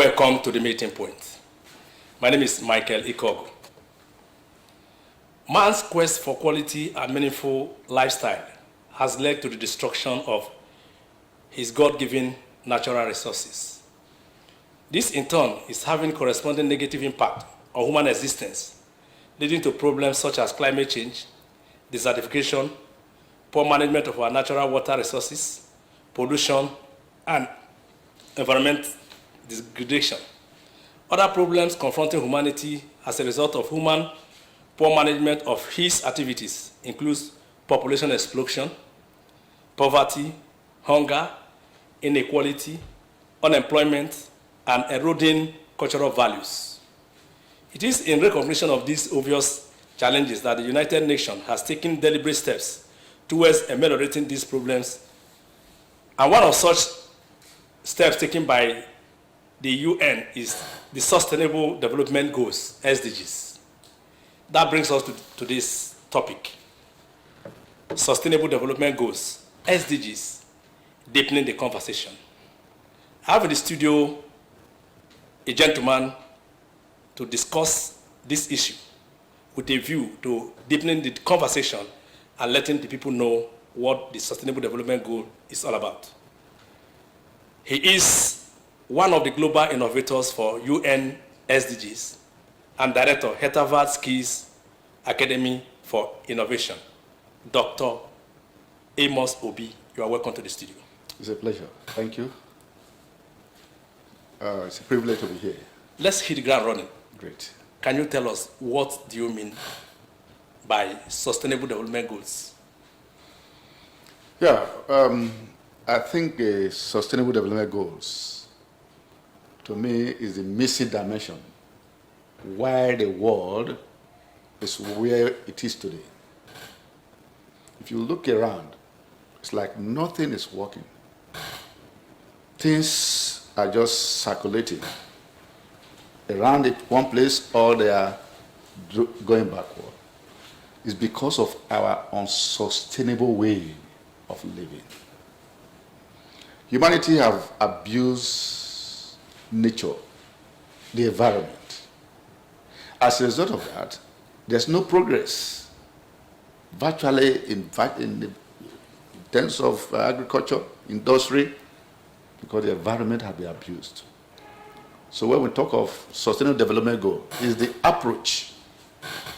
Welcome to the meeting point. My name is Michael Ikogwu. Man's quest for quality and meaningful lifestyle has led to the destruction of his God-given natural resources. This, in turn, is having corresponding negative impact on human existence, leading to problems such as climate change, desertification, poor management of our natural water resources, pollution, and environment degradation. Other problems confronting humanity as a result of human poor management of his activities includes population explosion, poverty, hunger, inequality, unemployment, and eroding cultural values. It is in recognition of these obvious challenges that the United Nations has taken deliberate steps towards ameliorating these problems. And one of such steps taken by the UN is the Sustainable Development Goals, SDGs. That brings us to this topic. Sustainable Development Goals, SDGs, deepening the conversation. I have in the studio a gentleman to discuss this issue with a view to deepening the conversation and letting the people know what the Sustainable Development Goal is all about. He is one of the global innovators for UN SDGs and director HETAVED Skills Academy for Innovation, Dr. AMOS OBI. You are welcome to the studio. It's a pleasure. Thank you. It's a privilege to be here. Let's hit the ground running. Great. Can you tell us what do you mean by Sustainable Development Goals? Yeah, I think Sustainable Development Goals, to me, is the missing dimension why the world is where it is today. If you look around, it's like nothing is working. Things are just circulating around it, one place, or they are going backward. It's because of our unsustainable way of living. Humanity have abused nature, the environment. As a result of that, there's no progress. Virtually, in terms of agriculture, industry, because the environment has been abused. So when we talk of Sustainable Development Goal, it's the approach,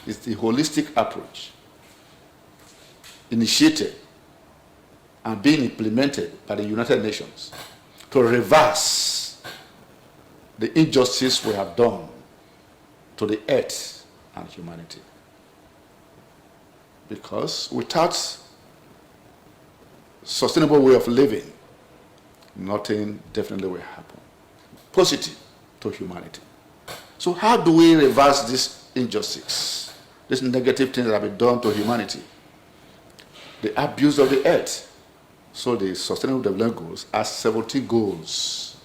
it's the holistic approach initiated and being implemented by the United Nations to reverse the injustice we have done to the earth and humanity. Because without sustainable way of living, nothing definitely will happen positive to humanity. So how do we reverse this injustice, this negative thing that have been done to humanity? The abuse of the earth. So the Sustainable Development Goals are 17 goals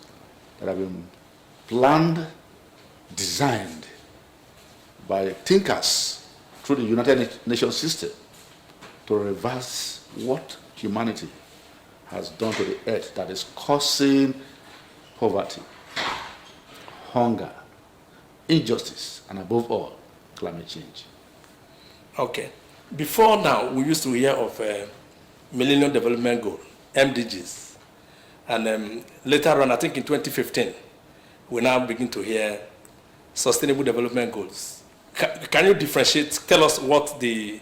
that have been planned, designed by thinkers through the United Nations system to reverse what humanity has done to the earth that is causing poverty, hunger, injustice, and above all, climate change. Okay. Before now, we used to hear of Millennium Development Goals, MDGs. And later on, I think in 2015, we now begin to hear Sustainable Development Goals. Can you differentiate, tell us what the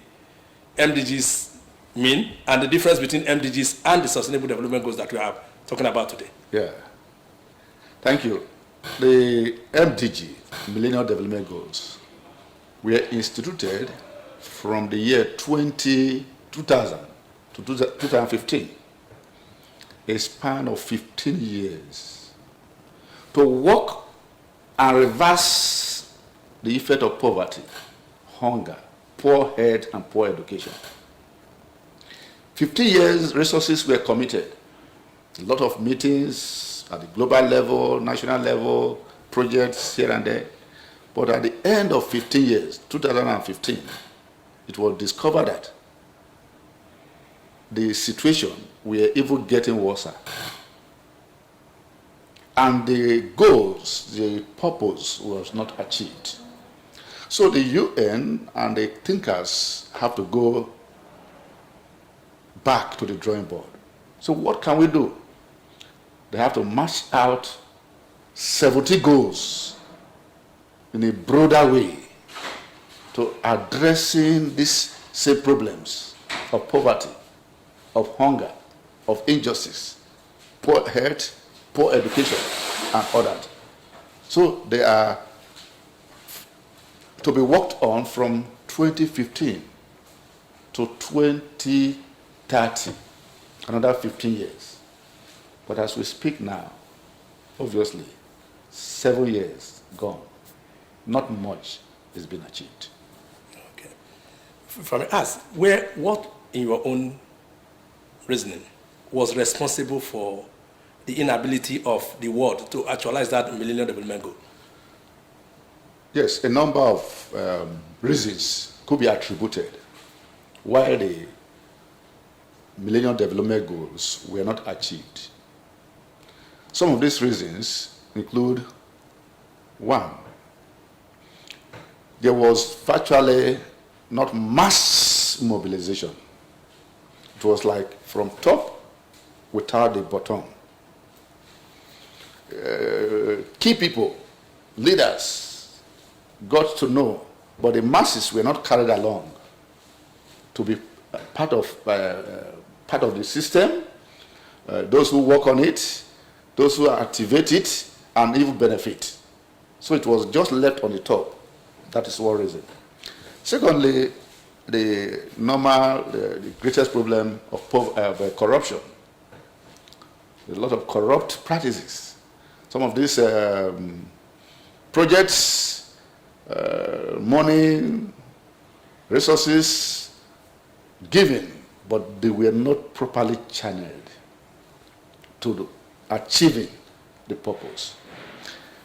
MDGs mean and the difference between MDGs and the Sustainable Development Goals that we are talking about today? Yeah. Thank you. The MDG, Millennium Development Goals, were instituted from the year 2000 to 2015, a span of 15 years, to work and reverse the effect of poverty, hunger, poor health, and poor education. 15 years, resources were committed. A lot of meetings at the global level, national level, projects here and there. But at the end of 15 years, 2015, it was discovered that the situation were even getting worse. and the goals, the purpose was not achieved. So the UN and the thinkers have to go back to the drawing board. So what can we do? They have to match out 70 goals in a broader way to addressing these same problems of poverty, of hunger, of injustice, poor health, poor education, and others. So they are to be worked on from 2015 to 2030, another 15 years. But as we speak now, obviously, 7 years gone. Not much has been achieved. Okay. If I may ask, what in your own reasoning was responsible for the inability of the world to actualize that Millennium Development Goal? Yes, a number of reasons could be attributed why the Millennium Development Goals were not achieved. Some of these reasons include: one, there was virtually not mass mobilization. It was like from top without the bottom. Key people, leaders, got to know, but the masses were not carried along to be part of the system, those who work on it, those who activate it, and even benefit. So it was just left on the top. That is one reason. Secondly, the greatest problem of corruption. There's a lot of corrupt practices. Some of these projects, money, resources given, but they were not properly channeled to achieving the purpose.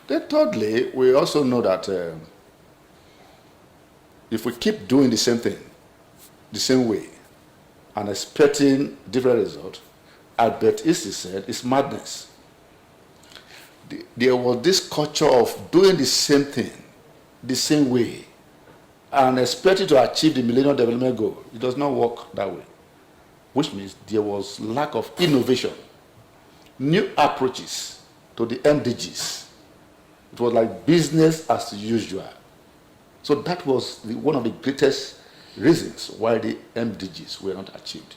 Then thirdly, we also know that if we keep doing the same thing, the same way, and expecting different results, Albert Einstein said, it's madness. There was this culture of doing the same thing, the same way, and expecting to achieve the Millennium Development Goal. It does not work that way, which means there was lack of innovation, new approaches to the MDGs. It was like business as usual. So that was one of the greatest reasons why the MDGs were not achieved.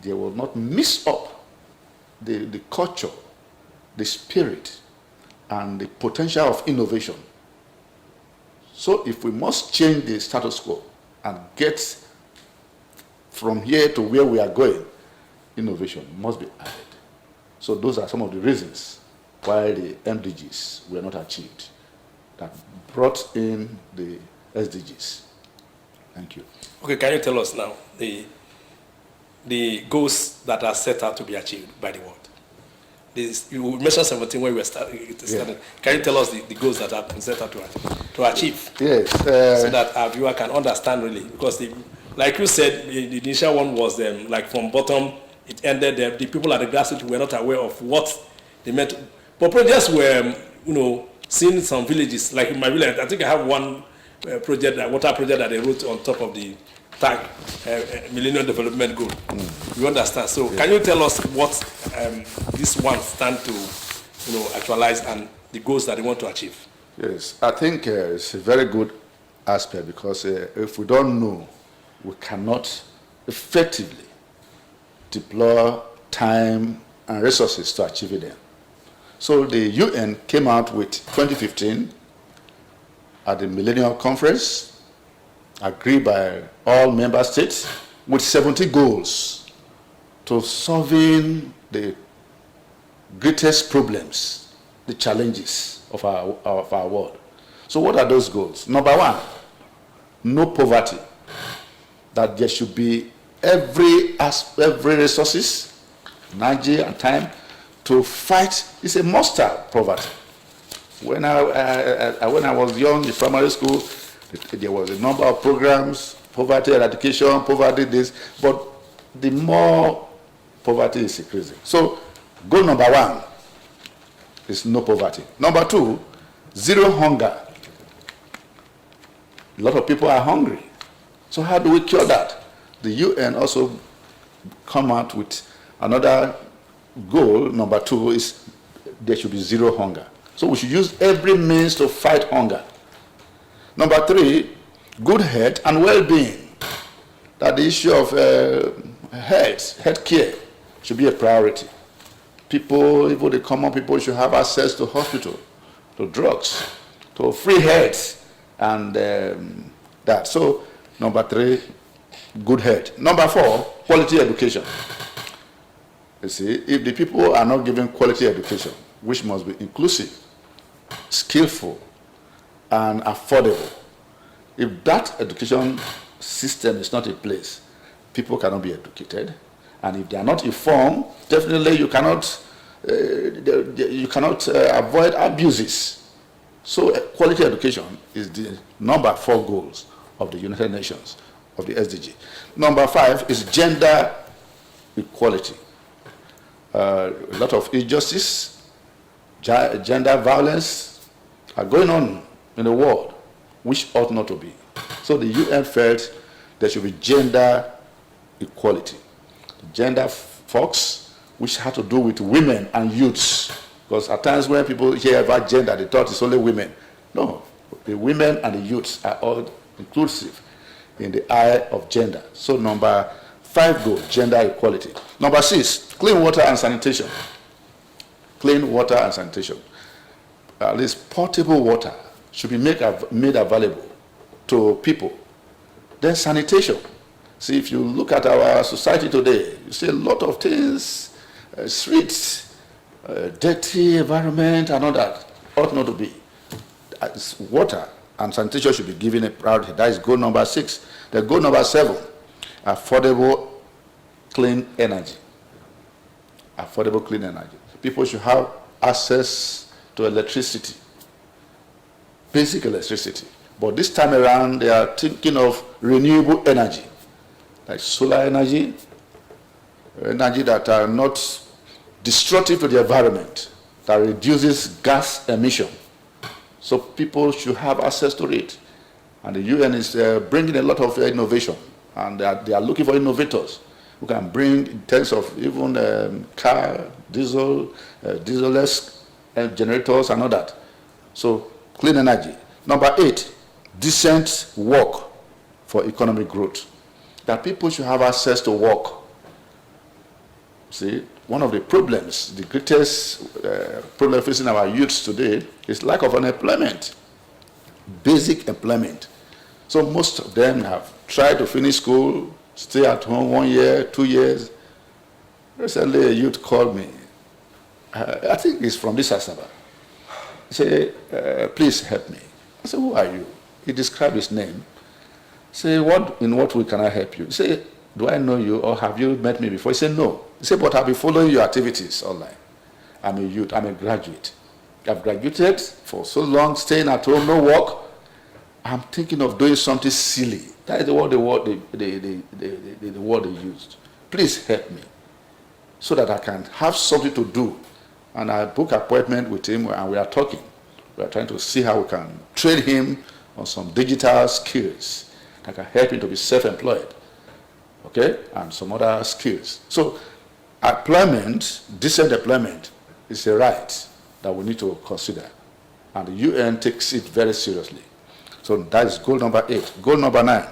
They will not mix up the culture, the spirit, and the potential of innovation. So if we must change the status quo and get from here to where we are going, innovation must be added. So those are some of the reasons why the MDGs were not achieved, that brought in the SDGs. Thank you. Okay, can you tell us now the goals that are set out to be achieved by the world? You mentioned 17 when we were starting. Yeah. Can you tell us the goals that have been set out to achieve? Yes. So that our viewer can understand really. Because like you said, the initial one was like from bottom, it ended there. The people at the grassroots were not aware of what they meant. But projects were, seeing some villages, like in my village, I think I have one water project that they wrote on top of the tag, Millennium Development Goal. You understand? So can you tell us what this one stand to, actualize and the goals that they want to achieve? Yes, I think it's a very good aspect because if we don't know, we cannot effectively deploy time and resources to achieve them. So the UN came out with 2015 at the Millennium Conference, agreed by all member states, with 70 goals to solving the greatest problems, the challenges of our world. So what are those goals? Number one, no poverty. That there should be every resources, energy and time to fight. It's a monster poverty. When I was young in primary school, there was a number of programs, poverty eradication, poverty this, but the more poverty is increasing. So goal number one, is no poverty. Number 2, zero hunger. A lot of people are hungry. So how do we cure that? The UN also come out with another goal. Number 2 is there should be zero hunger. So we should use every means to fight hunger. Number 3, good health and well-being. That the issue of health care should be a priority. People, even the common people, should have access to hospital, to drugs, to free health, and that. So, number 3, good health. Number 4, quality education. You see, if the people are not given quality education, which must be inclusive, skillful, and affordable, if that education system is not in place, people cannot be educated, and if they are not informed, definitely you cannot avoid abuses. So quality education is the number 4 goals of the United Nations, of the SDG. Number 5 is gender equality. A lot of injustice, gender violence are going on in the world, which ought not to be. So the UN felt there should be gender equality. Gender folks, which had to do with women and youths. Because at times when people hear about gender, they thought it's only women. No, the women and the youths are all inclusive in the eye of gender. So number 5 goal, gender equality. Number 6, clean water and sanitation. Clean water and sanitation. At least potable water should be made available to people. Then sanitation. See, if you look at our society today, you see a lot of things, streets, dirty environment and all that ought not to be. Water and sanitation should be given a priority. That is goal number 6. The goal number 7, affordable clean energy. Affordable clean energy. People should have access to electricity, basic electricity. But this time around, they are thinking of renewable energy, like solar energy, energy that are not destructive to the environment, that reduces gas emission. So people should have access to it. And the UN is bringing a lot of innovation, and they are looking for innovators who can bring in terms of even car, diesel, dieselless generators and all that. So clean energy. Number 8, decent work for economic growth. That people should have access to work. See, one of the problems, the greatest problem facing our youths today is lack of unemployment, basic employment. So most of them have tried to finish school, stay at home 1 year, 2 years. Recently, a youth called me. I think he's from this Asaba. He said, please help me. I said, who are you? He described his name. Say, in what way can I help you? He said, do I know you or have you met me before? He said, no. He said, but I've been following your activities online. I'm a youth, I'm a graduate. I've graduated for so long, staying at home, no work. I'm thinking of doing something silly. That is the word they used. Please help me so that I can have something to do. And I book an appointment with him and we are talking. We are trying to see how we can train him on some digital skills that can help him to be self-employed, okay, and some other skills. So employment, decent employment, is a right that we need to consider. And the UN takes it very seriously. So that is goal number 8. Goal number 9,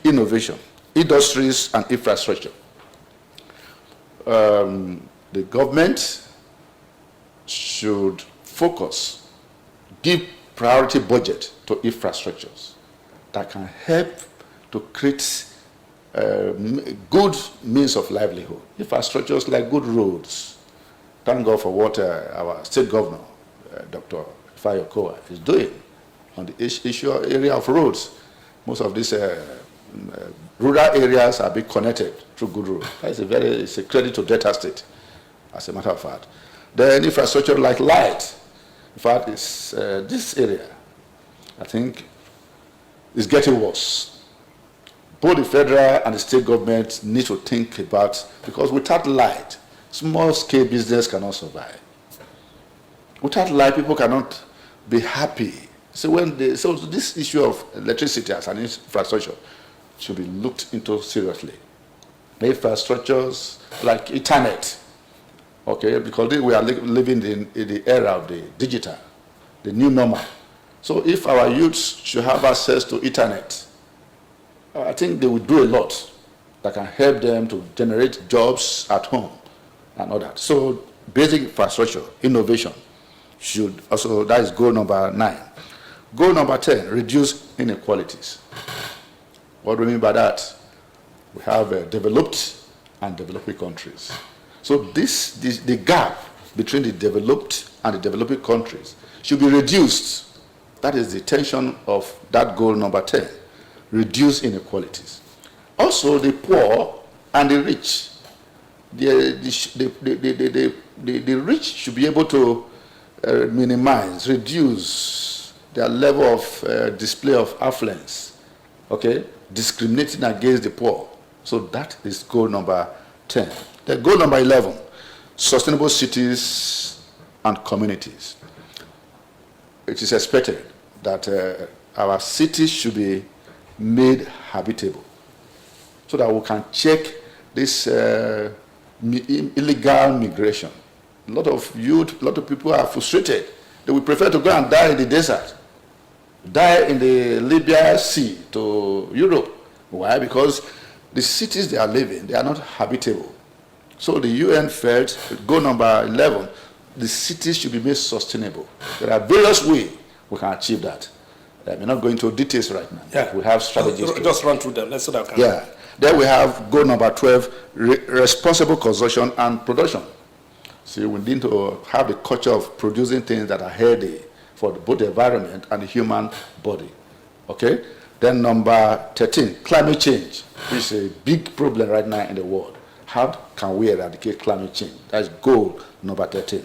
innovation, industries and infrastructure. The government should focus, give priority budget to infrastructures that can help to create good means of livelihood. Infrastructures like good roads. Thank God for what our state governor, Dr. Fayokoa, is doing on the area of roads. Most of these rural areas are being connected through good roads. It's a credit to Delta State, as a matter of fact. Then infrastructure like light. In fact, it's, this area, I think, is getting worse. Both the federal and the state government need to think about, because without light, small-scale business cannot survive. Without light, people cannot be happy. So so this issue of electricity as an infrastructure should be looked into seriously. The infrastructures like internet, okay, because we are living in the era of the digital, the new normal. So if our youths should have access to internet, I think they will do a lot that can help them to generate jobs at home and all that. So basic infrastructure, innovation should also, that is goal number 9. Goal number 10, reduce inequalities. What do we mean by that? We have developed and developing countries. So the gap between the developed and the developing countries should be reduced. That is the tension of that goal number 10, reduce inequalities. Also, the poor and the rich. The rich should be able to minimize, reduce their level of display of affluence, okay, discriminating against the poor. So that is goal number 10. The goal number 11, sustainable cities and communities. It is expected that our cities should be made habitable so that we can check this illegal migration. A lot of youth, a lot of people are frustrated. They would prefer to go and die in the desert, die in the Libya Sea to Europe. Why? Because the cities they are living, they are not habitable. So the UN felt, goal number 11, the cities should be made sustainable. There are various ways we can achieve that. We're not going into details right now. Yeah. We have strategies. Just run through them. Let's see that. Yeah. Then we have goal number 12, responsible consumption and production. So we need to have the culture of producing things that are healthy for both the environment and the human body. Okay? Then number 13, climate change, which is a big problem right now in the world. How can we eradicate climate change? That's goal number 13.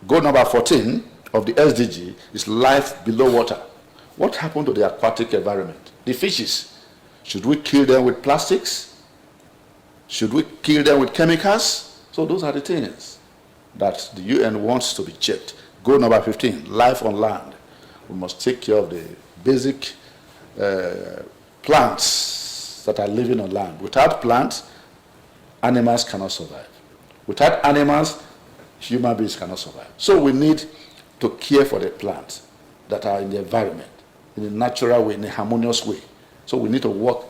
Goal number 14 of the SDG is life below water. What happened to the aquatic environment? The fishes. Should we kill them with plastics? Should we kill them with chemicals? So those are the things that the UN wants to be checked. Goal number 15, life on land. We must take care of the basic plants that are living on land. Without plants, animals cannot survive. Without animals, human beings cannot survive. So we need to care for the plants that are in the environment, in a natural way, in a harmonious way. So we need to work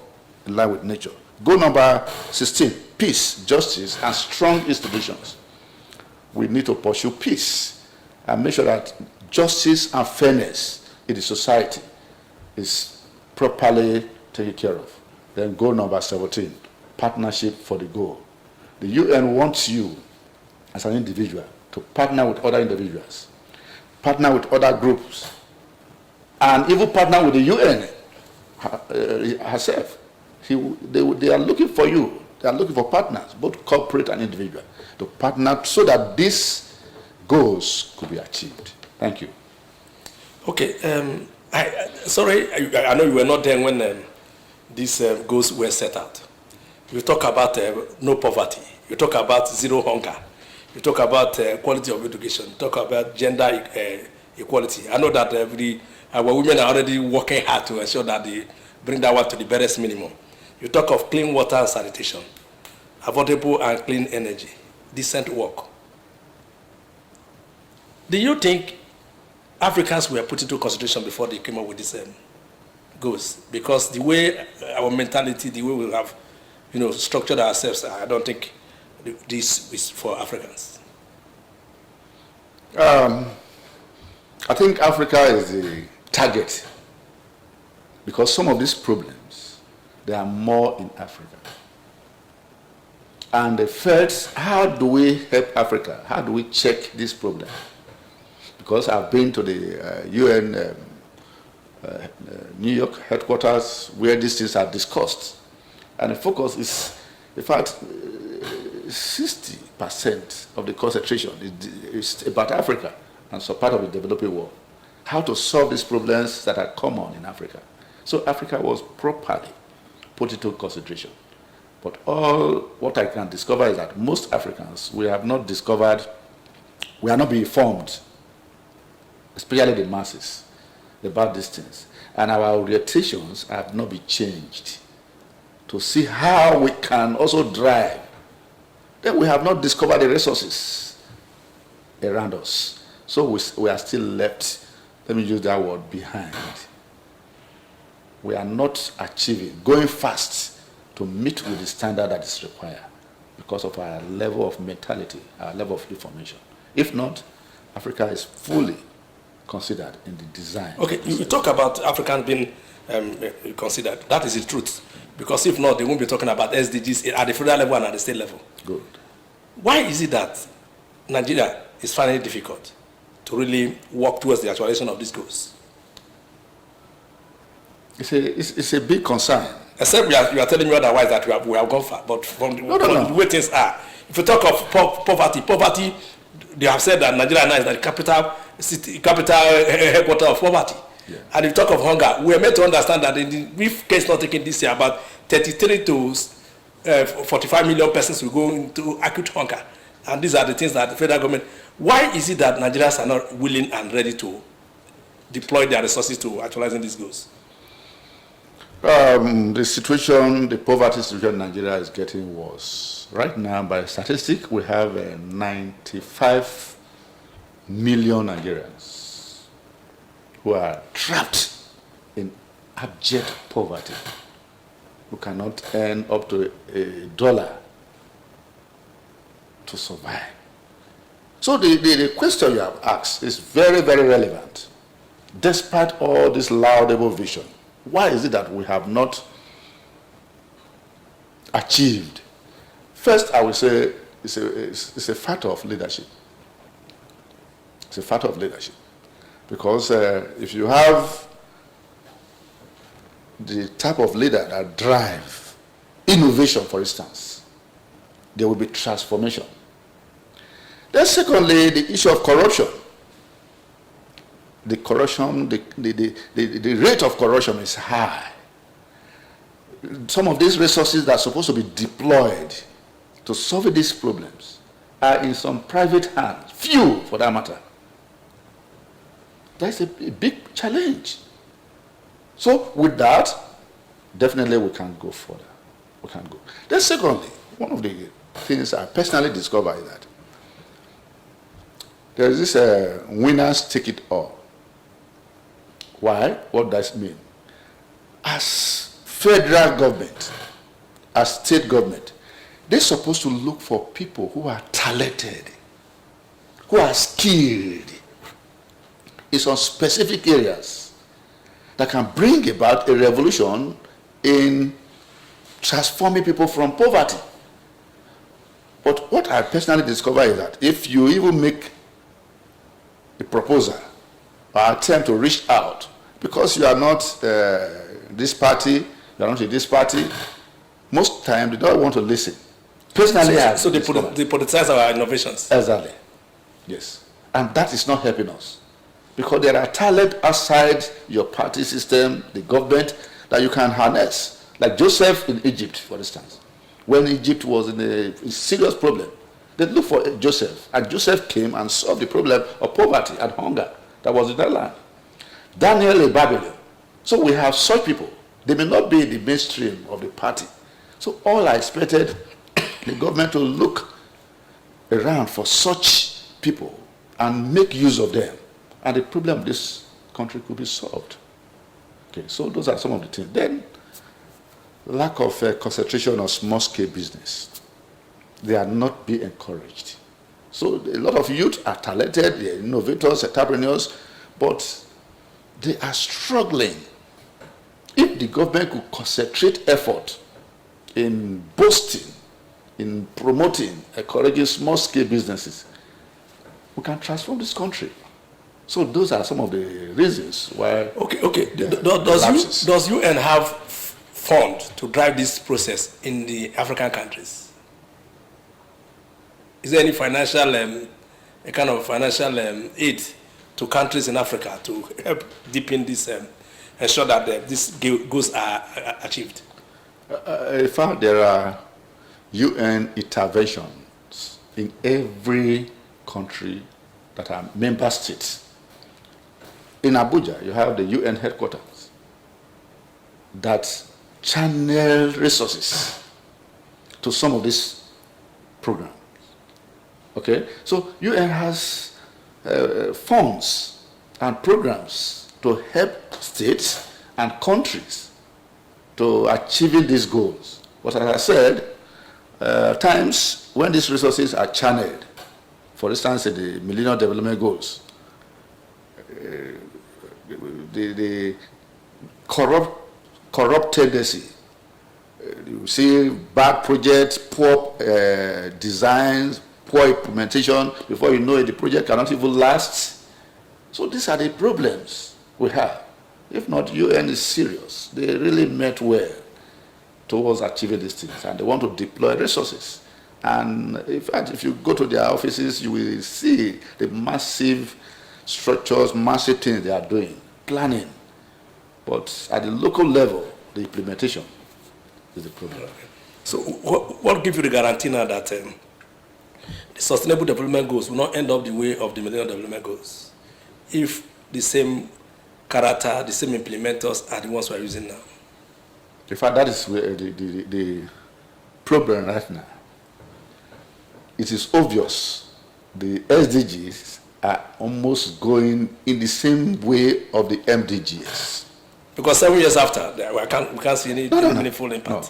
in line with nature. Goal number 16, peace, justice, and strong institutions. We need to pursue peace and make sure that justice and fairness in the society is properly taken care of. Then goal number 17, partnership for the goal. The UN wants you as an individual to partner with other individuals, partner with other groups, and even partner with the UN herself. They are looking for you. They are looking for partners, both corporate and individual, to partner so that these goals could be achieved. Thank you. Okay. I know you were not there when these goals were set out. You talk about no poverty. You talk about zero hunger. You talk about quality of education. You talk about gender equality. I know that our women are already working hard to ensure that they bring that one to the barest minimum. You talk of clean water and sanitation, affordable and clean energy, decent work. Do you think Africans were put into consideration before they came up with these goals? Because the way our mentality, the way we have, structured ourselves, I don't think this is for Africans. I think Africa is the target because some of these problems, they are more in Africa. And they felt, how do we help Africa? How do we check this problem? Because I've been to the UN New York headquarters where these things are discussed. And the focus is, in fact, 60% of the concentration is about Africa and so part of the developing world. How to solve these problems that are common in Africa. So Africa was properly put into consideration. But all what I can discover is that most Africans, we have not discovered we are not being informed, especially the masses, about these things. And our orientations have not been changed to see how we can also drive. Then we have not discovered the resources around us. So we are still left, let me use that word, behind. We are not achieving, going fast to meet with the standard that is required because of our level of mentality, our level of information. If not, Africa is fully considered in the design. Okay, you talk about Africans being considered. That is the truth. Because if not, they won't be talking about SDGs at the federal level and at the state level. Good. Why is it that Nigeria is finding it difficult to really work towards the actualization of these goals? It's a big concern. Except you are telling me otherwise that we have gone far. But from the way things are, if you talk of poverty, they have said that Nigeria now is the capital headquarters of poverty. Yeah. And if you talk of hunger, we are meant to understand that in the case not taken this year, about 33 to 45 million persons will go into acute hunger. And these are the things that the federal government, why is it that Nigerians are not willing and ready to deploy their resources to actualizing these goals? The poverty situation in Nigeria is getting worse. Right now, by statistics, we have 95 million Nigerians who are trapped in abject poverty, who cannot earn up to $1 to survive. So the question you have asked is very, very relevant. Despite all this laudable vision, why is it that we have not achieved? First, I would say it's a factor of leadership. It's a factor of leadership. Because if you have the type of leader that drive innovation, for instance, there will be transformation. Then secondly, the issue of corruption. The rate of corruption is high. Some of these resources that are supposed to be deployed to solve these problems are in some private hands, few for that matter. That's a big challenge. So with that, definitely we can go further. We can go. Then secondly, one of the things I personally discovered is that there is this winners take it all. Why? What does it mean? As federal government, as state government, they're supposed to look for people who are talented, who are skilled in some specific areas that can bring about a revolution in transforming people from poverty. But what I personally discovered is that if you even make a proposal or attempt to reach out, because you are not this party, you are not in this party, most times they don't want to listen. Personally, so they politicize our innovations. Exactly. Yes. And that is not helping us. Because there are talent outside your party system, the government, that you can harness. Like Joseph in Egypt, for instance. When Egypt was in a serious problem, they looked for Joseph. And Joseph came and solved the problem of poverty and hunger that was in that land. Daniel in Babylon. So we have such people. They may not be in the mainstream of the party. So all I expected the government to look around for such people and make use of them. And the problem of this country could be solved. Okay, so those are some of the things. Then, lack of concentration on small-scale business. They are not being encouraged. So a lot of youth are talented, they are innovators, entrepreneurs, but they are struggling. If the government could concentrate effort in boosting, in promoting, encouraging small-scale businesses, we can transform this country. So those are some of the reasons why. Okay. Does UN have fund to drive this process in the African countries? Is there any financial, a kind of financial aid to countries in Africa to help deepen this, ensure that these goals are achieved? In fact, there are UN interventions in every country that are member states. In Abuja, you have the UN headquarters that channel resources to some of these programs. Okay, so UN has funds and programs to help states and countries to achieving these goals. But as I said, times when these resources are channeled, for instance, the Millennium Development Goals, the corrupt tendency, you see bad projects, poor designs, poor implementation. Before you know it, the project cannot even last. So these are the problems we have. If not, UN is serious. They really meant well towards achieving these things, and they want to deploy resources. And in fact, if you go to their offices, you will see the massive structures, massive things they are doing, planning. But at the local level, the implementation is the problem. So what gives you the guarantee now that the Sustainable Development Goals will not end up the way of the Millennium Development Goals if the same character, the same implementers are the ones we are using now? In fact, that is where the problem right now. It is obvious the SDGs are almost going in the same way of the MDGs. Because 7 years after, we can't see any meaningful impact. No.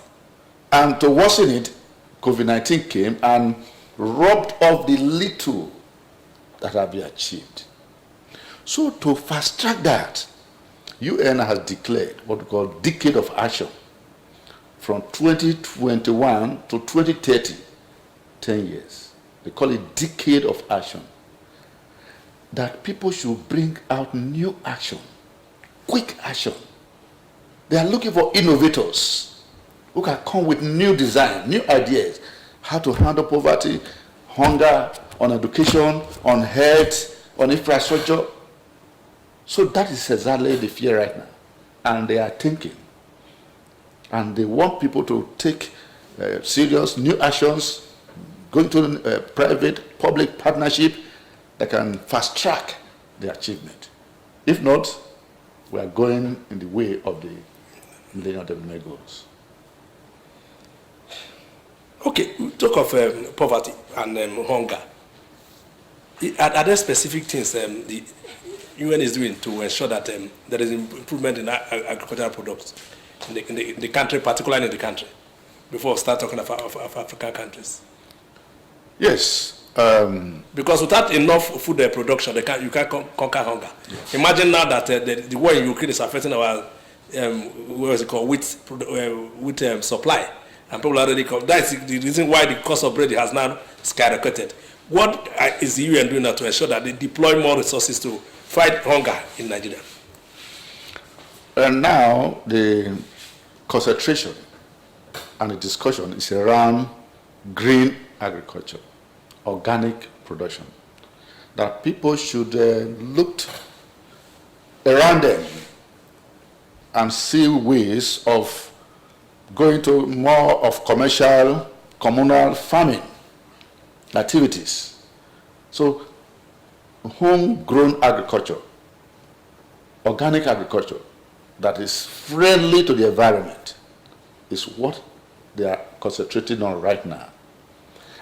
And to worsen it, COVID-19 came and robbed off the little that have been achieved. So to fast track that, UN has declared what we call Decade of Action from 2021 to 2030, 10 years. They call it Decade of Action. That people should bring out new action, quick action. They are looking for innovators who can come with new design, new ideas, how to handle poverty, hunger, on education, on health, on infrastructure. So that is exactly the fear right now. And they are thinking. And they want people to take serious new actions, going to private, public partnership that can fast track the achievement. If not, we are going in the way of the Millennium Development Goals. Okay, we talk of poverty and hunger. Are there specific things the UN is doing to ensure that there is improvement in agricultural products in the country, particularly in the country, before we start talking of African countries? Yes. Because without enough food production, you can't conquer hunger. Yes. Imagine now that the war in Ukraine is affecting our wheat supply, and people already come. That's the reason why the cost of bread has now skyrocketed. What is the UN doing now to ensure that they deploy more resources to fight hunger in Nigeria? And now the concentration and the discussion is around green agriculture, organic production. That people should look around them and see ways of going to more of commercial, communal farming activities. So homegrown agriculture, organic agriculture that is friendly to the environment is what they are concentrating on right now.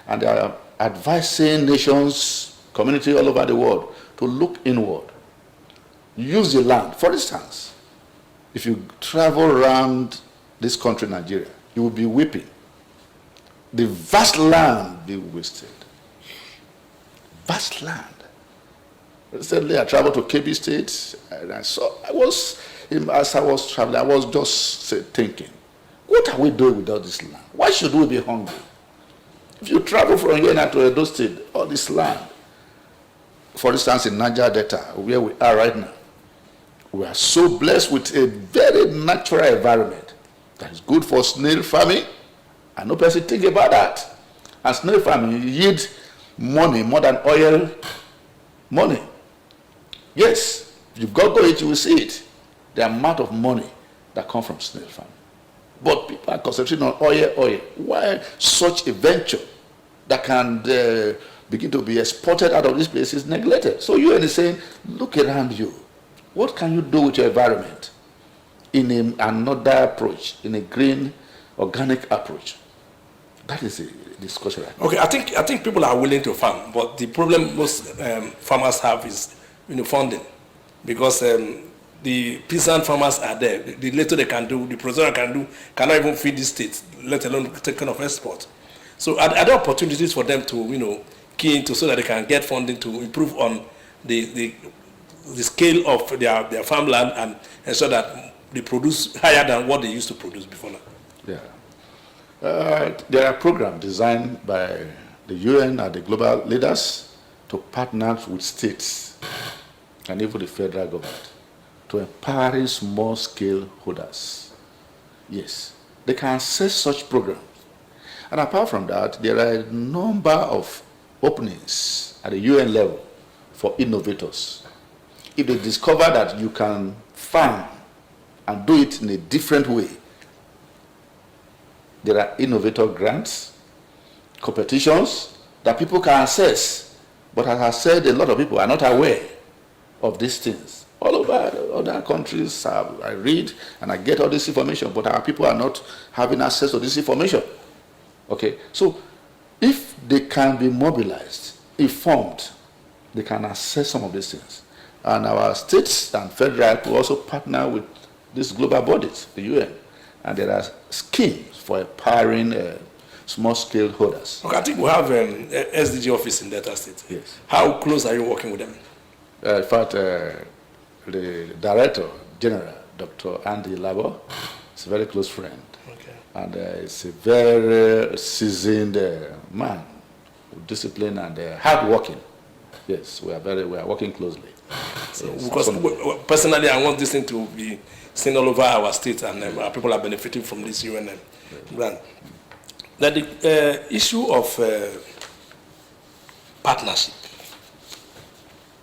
And they are advising nations, community all over the world to look inward. Use the land. For instance, if you travel around this country, Nigeria, you will be weeping. The vast land being wasted. Vast land. Recently, I traveled to KB State, and as I was traveling, I was just thinking, what are we doing without this land? Why should we be hungry? If you travel from here to Edo State, all this land, for instance, in Niger Delta, where we are right now, we are so blessed with a very natural environment that is good for snail farming, and no person think about that. And snail farming yields money more than oil money. Yes, if you go it, you will see it. The amount of money that comes from snail farming. But people are concentrating on oil. Why such a venture that can begin to be exported out of this place is neglected. So UN is saying, look around you. What can you do with your environment in another approach, in a green, organic approach? That is the discussion right now. Okay, I think people are willing to farm, but the problem most farmers have is funding, because the peasant farmers are there. The little they can do, the producer can do, cannot even feed the state, let alone take kind of export. So are there opportunities for them to key into so that they can get funding to improve on the scale of their farmland and ensure that they produce higher than what they used to produce before now? Yeah. There are programs designed by the UN and the global leaders to partner with states and even the federal government to empowering small-scale holders. Yes, they can access such programs. And apart from that, there are a number of openings at the UN level for innovators. If they discover that you can farm and do it in a different way, there are innovator grants, competitions that people can access. But as I said, a lot of people are not aware of these things. All over other countries, I read and I get all this information, but our people are not having access to this information. Okay, so if they can be mobilized, informed, they can access some of these things. And our states and federal will also partner with these global bodies, the UN, and there are schemes for empowering small-scale holders. Okay, I think we have SDG office in Delta State. Yes. How close are you working with them? In fact, the Director General, Dr. Andy Labo, is a very close friend. Okay. And he's a very seasoned man, disciplined and hardworking. Yes, we are working closely. So, yes, because personally, I want this thing to be seen all over our state, and our people are benefiting from this UN grant. Now, the issue of partnership.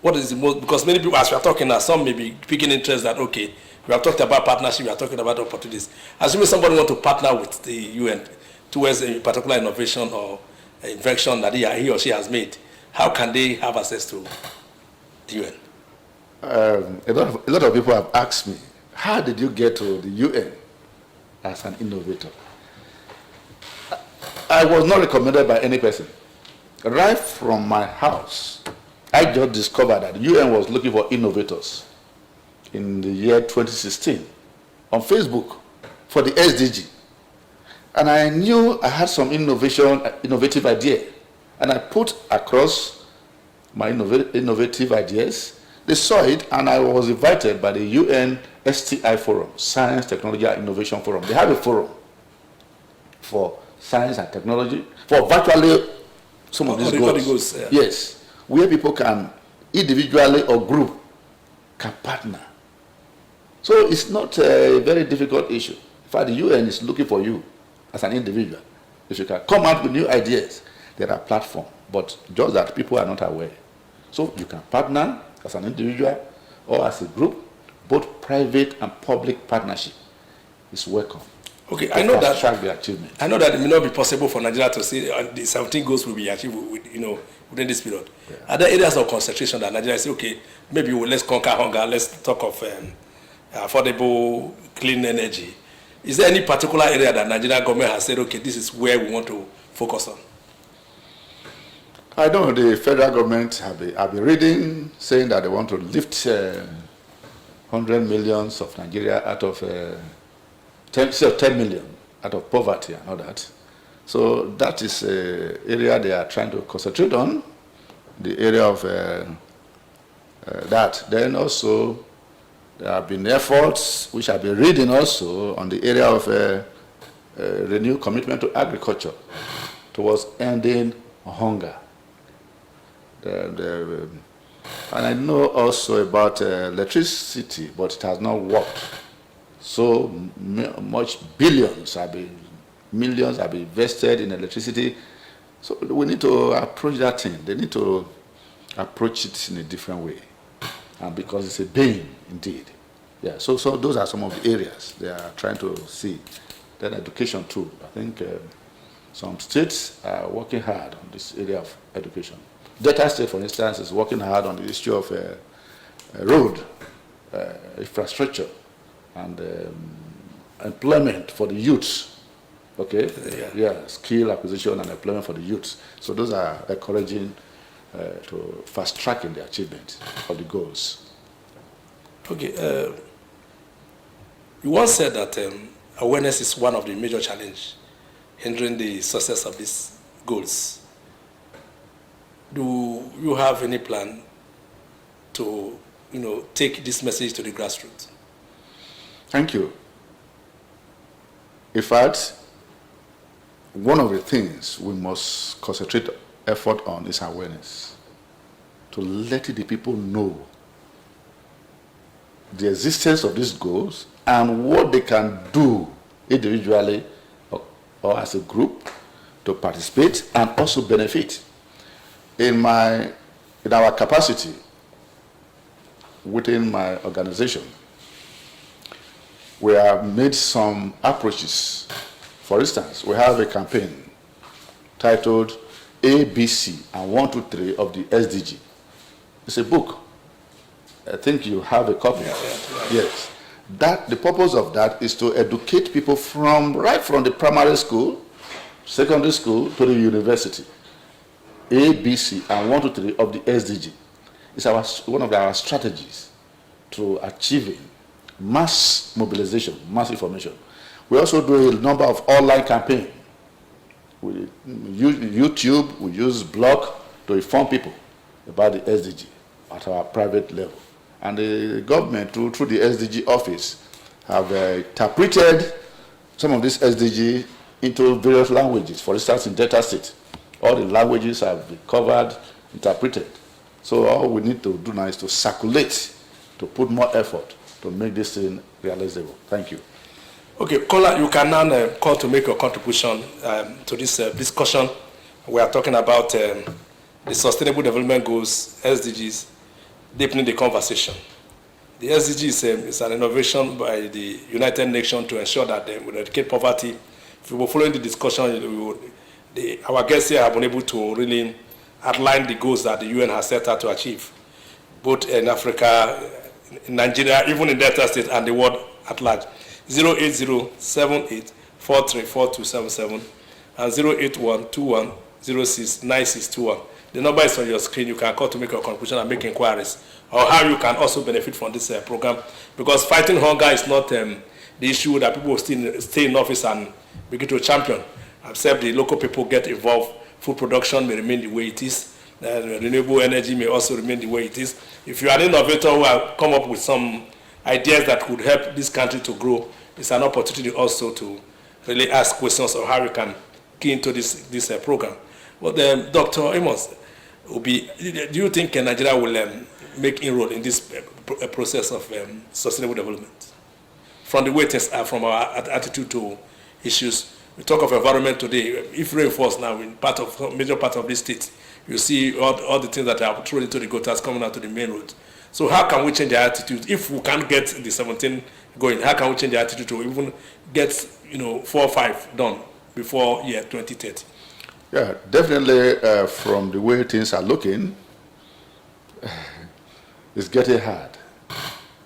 What is the most, because many people, as we are talking now, some may be picking interest that, okay, we have talked about partnership, we are talking about opportunities. Assuming somebody wants to partner with the UN towards a particular innovation or invention that he or she has made, how can they have access to the UN? A lot of people have asked me, how did you get to the UN as an innovator? I was not recommended by any person. Right from my house, I just discovered that the UN was looking for innovators in the year 2016 on Facebook for the SDG. And I knew I had some innovative idea. And I put across my innovative ideas. They saw it, and I was invited by the UN STI Forum, Science, Technology, and Innovation Forum. They have a forum for science and technology, for virtually some of these goals. Yeah. Yes, where people can, individually or group, can partner. So it's not a very difficult issue. In fact, the UN is looking for you as an individual. If you can come out with new ideas, there are platforms, but just that people are not aware. So you can partner as an individual or as a group. Both private and public partnership is welcome. Okay, I know that. Track the achievement. I know that it may not be possible for Nigeria to say the 17 goals will be achieved within this period. Yeah. Are there areas of concentration that Nigeria say, okay, maybe let's conquer hunger, let's talk of affordable, clean energy? Is there any particular area that Nigeria government has said, okay, this is where we want to focus on? I know the federal government have been reading, saying that they want to lift 100 million of Nigeria out of 10 million out of poverty and all that. So that is an area they are trying to concentrate on, the area of that. Then also there have been efforts which have been reading also on the area of renewed commitment to agriculture towards ending hunger. And I know also about electricity, but it has not worked. So much millions have been invested in electricity. So we need to approach that thing. They need to approach it in a different way, and because it's a pain indeed. Yeah. So those are some of the areas they are trying to see. Then education too. I think Some states are working hard on this area of education. Delta State, for instance, is working hard on the issue of road infrastructure and employment for the youths. Okay? Yeah, skill acquisition and employment for the youths. So those are encouraging to fast-tracking the achievement of the goals. Okay. You once said that awareness is one of the major challenges hindering the success of these goals. Do you have any plan to, take this message to the grassroots? Thank you. In fact, one of the things we must concentrate effort on is awareness. To let the people know the existence of these goals and what they can do individually or as a group to participate and also benefit. In our capacity within my organization, we have made some approaches. For instance, we have a campaign titled ABC and 1, 2, 3 of the SDG. It's a book. I think you have a copy. Yes. The purpose of that is to educate people right from the primary school, secondary school, to the university. A, B, C, and 1, 2, 3 of the SDG. It's one of our strategies to achieving mass mobilization, mass information. We also do a number of online campaigns. We use YouTube, we use blog to inform people about the SDG at our private level. And the government, through the SDG office, have interpreted some of this SDG into various languages. For instance, in Delta State, all the languages have been covered, interpreted. So all we need to do now is to circulate, to put more effort to make this thing realizable. Thank you. Okay, caller, you can now call to make your contribution to this discussion. We are talking about the Sustainable Development Goals, SDGs, deepening the conversation. The SDGs is an innovation by the United Nations to ensure that we eradicate poverty. If we were following the discussion, our guests here have been able to really outline the goals that the UN has set out to achieve, both in Africa, in Nigeria, even in Delta State, and the world at large. 08078434277 and 08121069621. The number is on your screen. You can call to make your contribution and make inquiries, or how you can also benefit from this program. Because fighting hunger is not the issue that people will still stay in office and begin to champion. Except the local people get involved. Food production may remain the way it is. Renewable energy may also remain the way it is. If you are an innovator who have come up with some ideas that could help this country to grow, it's an opportunity also to really ask questions of how we can key into this program. But Dr. AMOS Obi, do you think Nigeria will make inroad in this process of sustainable development? From the way things are, from our attitude to issues. We talk of environment today. If rain falls now in major part of this state, you see all the things that are thrown into the gutters coming out to the main road. So how can we change our attitude? If we can't get the 17 going, how can we change our attitude to even get 4 or 5 done before year 2030? Yeah, definitely from the way things are looking, it's getting hard.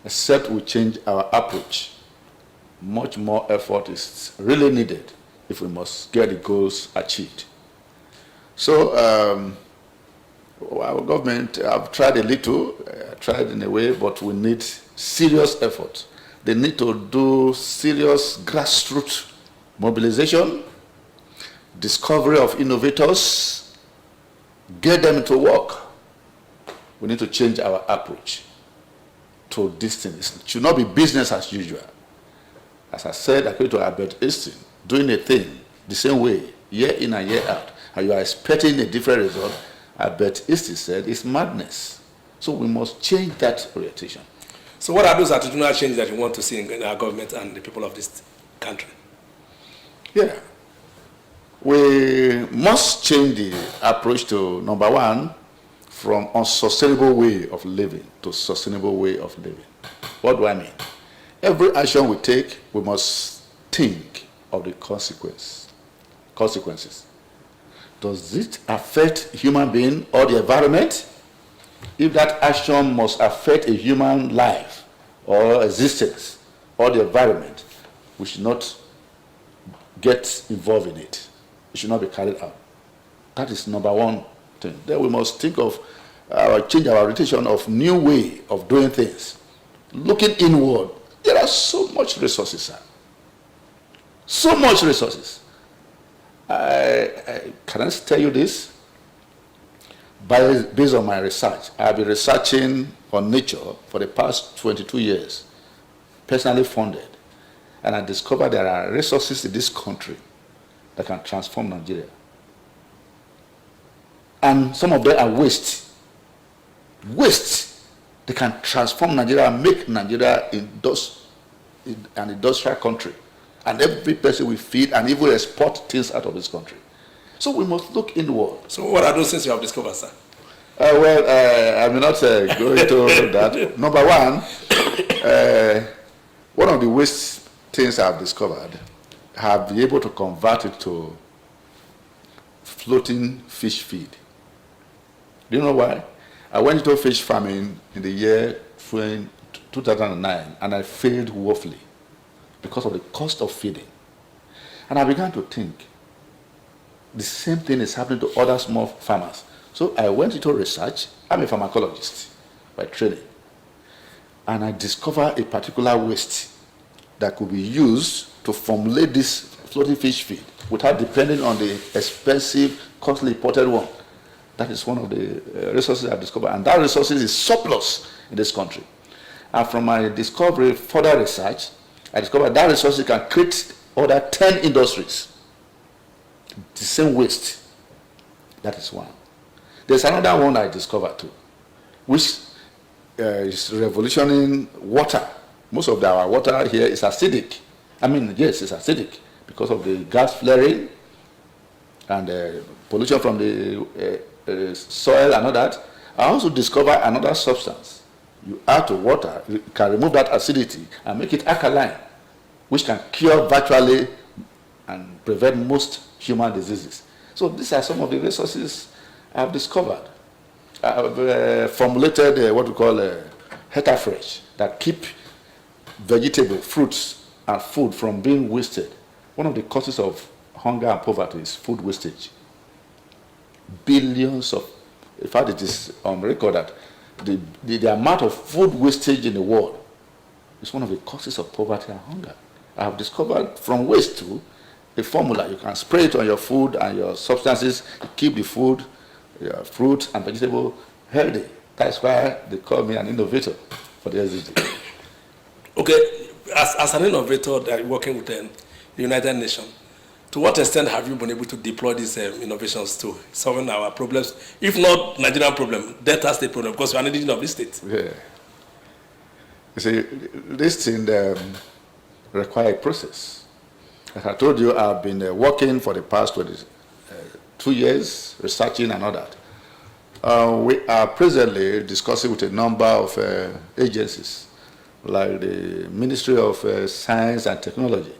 Except we change our approach. Much more effort is really needed if we must get the goals achieved. So our government have tried a little, tried in a way, but we need serious effort. They need to do serious grassroots mobilization, discovery of innovators, get them to work. We need to change our approach to these things. It should not be business as usual. As I said, according to Albert Einstein, doing a thing the same way, year in and year out, and you are expecting a different result, Albert Einstein said, it's madness. So we must change that orientation. So what are those attitudinal changes that you want to see in our government and the people of this country? Yeah. We must change the approach to, number one, from unsustainable way of living to sustainable way of living. What do I mean? Every action we take, we must think of the consequence consequences. Does it affect human being or the environment? If that action must affect a human life or existence or the environment, we should not get involved in it. It should not be carried out. That is number one thing. Then we must think of change our orientation of new way of doing things. Looking inward, there are so much resources, sir. So much resources. Can I tell you this? Based on my research, I've been researching on nature for the past 22 years, personally funded, and I discovered there are resources in this country that can transform Nigeria. And some of them are waste. Waste. They can transform Nigeria and make Nigeria an industrial country. And every person will feed and even export things out of this country. So we must look inward. So what are those things you have discovered, sir? I may not go into that. Number one of the waste things I've discovered, have been able to convert it to floating fish feed. Do you know why? I went into fish farming in the year 2009, and I failed woefully because of the cost of feeding. And I began to think, the same thing is happening to other small farmers. So I went into research. I'm a pharmacologist by training. And I discovered a particular waste that could be used to formulate this floating fish feed without depending on the expensive, costly imported one. That is one of the resources I've discovered. And that resources is surplus in this country. And from my discovery, further research, I discovered that resources can create other 10 industries. The same waste. That is one. There's another one I discovered too, which is revolutioning water. Most of our water here is acidic. I mean, yes, it's acidic because of the gas flaring and pollution from the soil and all that. I also discovered another substance. You add to water, you can remove that acidity and make it alkaline, which can cure virtually and prevent most human diseases. So these are some of the resources I've discovered. I've formulated what we call HETAVED that keep vegetable, fruits, and food from being wasted. One of the causes of hunger and poverty is food wastage. Billions of, in fact, it is on record that the amount of food wastage in the world is one of the causes of poverty and hunger. I have discovered from waste to a formula. You can spray it on your food and your substances to keep the food, your fruit and vegetable healthy. That's why they call me an innovator for the SDGs. Okay, as an innovator that working with the United Nations, to what extent have you been able to deploy these innovations to solving our problems, if not Nigerian problem, Delta State problem, because we are needing of this state? Yeah. You see, this thing requires a process. As I told you, I've been working for the past 2 years, researching and all that. We are presently discussing with a number of agencies, like the Ministry of Science and Technology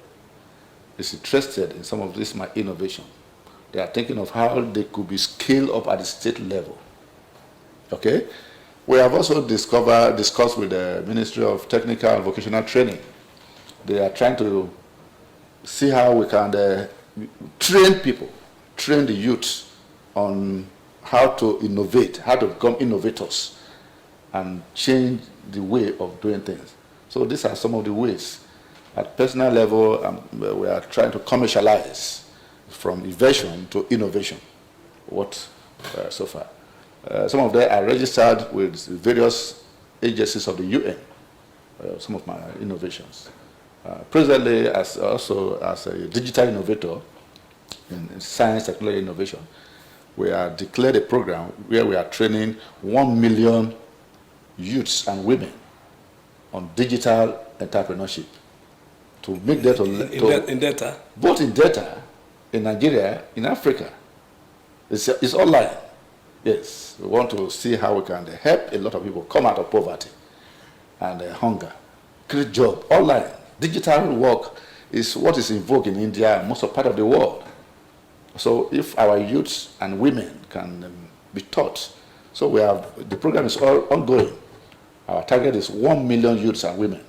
is interested in some of this my innovation. They are thinking of how they could be scaled up at the state level. Okay? We have also discussed with the Ministry of Technical and Vocational Training. They are trying to see how we can train people, train the youth on how to innovate, how to become innovators and change the way of doing things. So these are some of the ways. At personal level, we are trying to commercialize from invention to innovation. So far? Some of them are registered with various agencies of the UN, some of my innovations. Presently, as a digital innovator in science, technology, innovation, we are declared a program where we are training 1 million youths and women on digital entrepreneurship to make that in data? Both in data, in Nigeria, in Africa. It's online. Yes, we want to see how we can help a lot of people come out of poverty and hunger, create job online. Digital work is what is in vogue in India and most of part of the world. So if our youths and women can be taught, so we have, the program is all ongoing. Our target is 1 million youths and women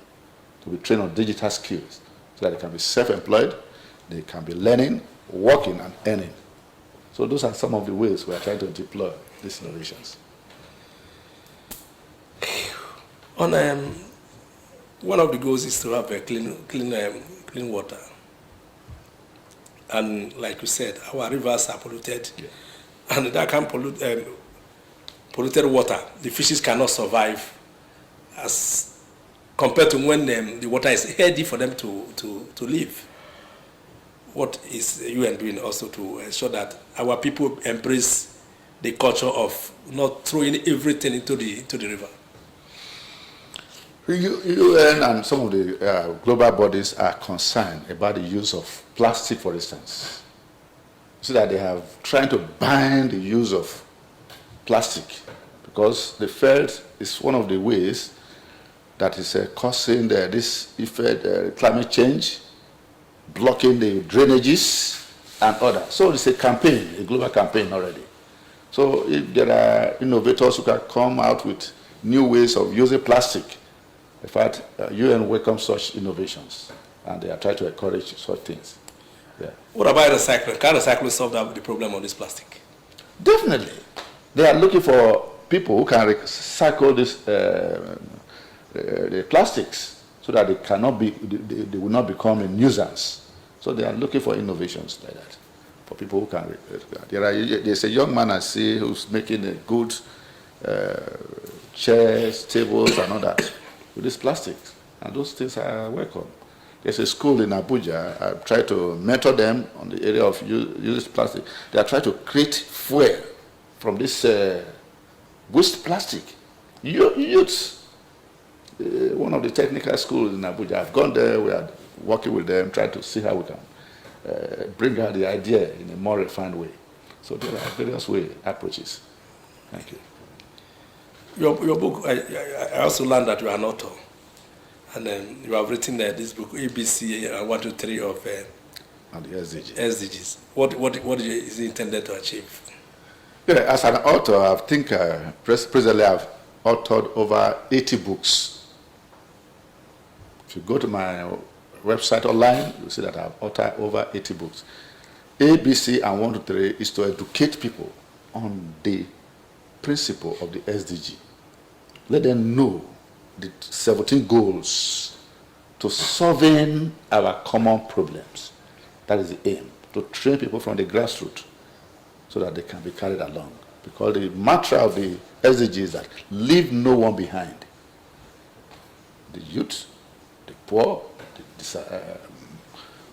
to be trained on digital skills so that they can be self-employed, they can be learning, working, and earning. So those are some of the ways we are trying to deploy these innovations. On one of the goals is to have a clean water. And like you said, our rivers are polluted, and that can pollute polluted water. The fishes cannot survive as compared to when the water is healthy for them to live. What is UN doing also to ensure that our people embrace the culture of not throwing everything into the river? UN and some of the global bodies are concerned about the use of plastic, for instance, so that they have trying to ban the use of plastic because they felt it's one of the ways that is causing this effect, climate change, blocking the drainages and others. So it's a campaign, a global campaign already. So if there are innovators who can come out with new ways of using plastic, in fact, UN welcomes such innovations, and they are trying to encourage such things. Yeah. What about recycling? Can recycling solve the problem on this plastic? Definitely. They are looking for people who can recycle this, the plastics so that they will not become a nuisance. So they are looking for innovations like that, for people who can. There's a young man I see who's making a good chairs, tables, and all that with this plastic, and those things are welcome. There's a school in Abuja. I try to mentor them on the area of use plastic. They are trying to create fuel from this waste plastic. Youths, one of the technical schools in Abuja, I've gone there. We are working with them, trying to see how we can bring out the idea in a more refined way. So there are various approaches. Thank you. Your book, I also learned that you are an author. And you have written this book, ABC 1, 2, 3 of and the SDGs. SDGs. What is it intended to achieve? Yeah, as an author, I think presently I've authored over 80 books. If you go to my website online, you'll see that I've authored over 80 books. ABC and 1, 2, 3 is to educate people on the principle of the SDG. Let them know the 17 goals to solving our common problems. That is the aim, to train people from the grassroots so that they can be carried along. Because the mantra of the SDG is that leave no one behind. The youth, the poor,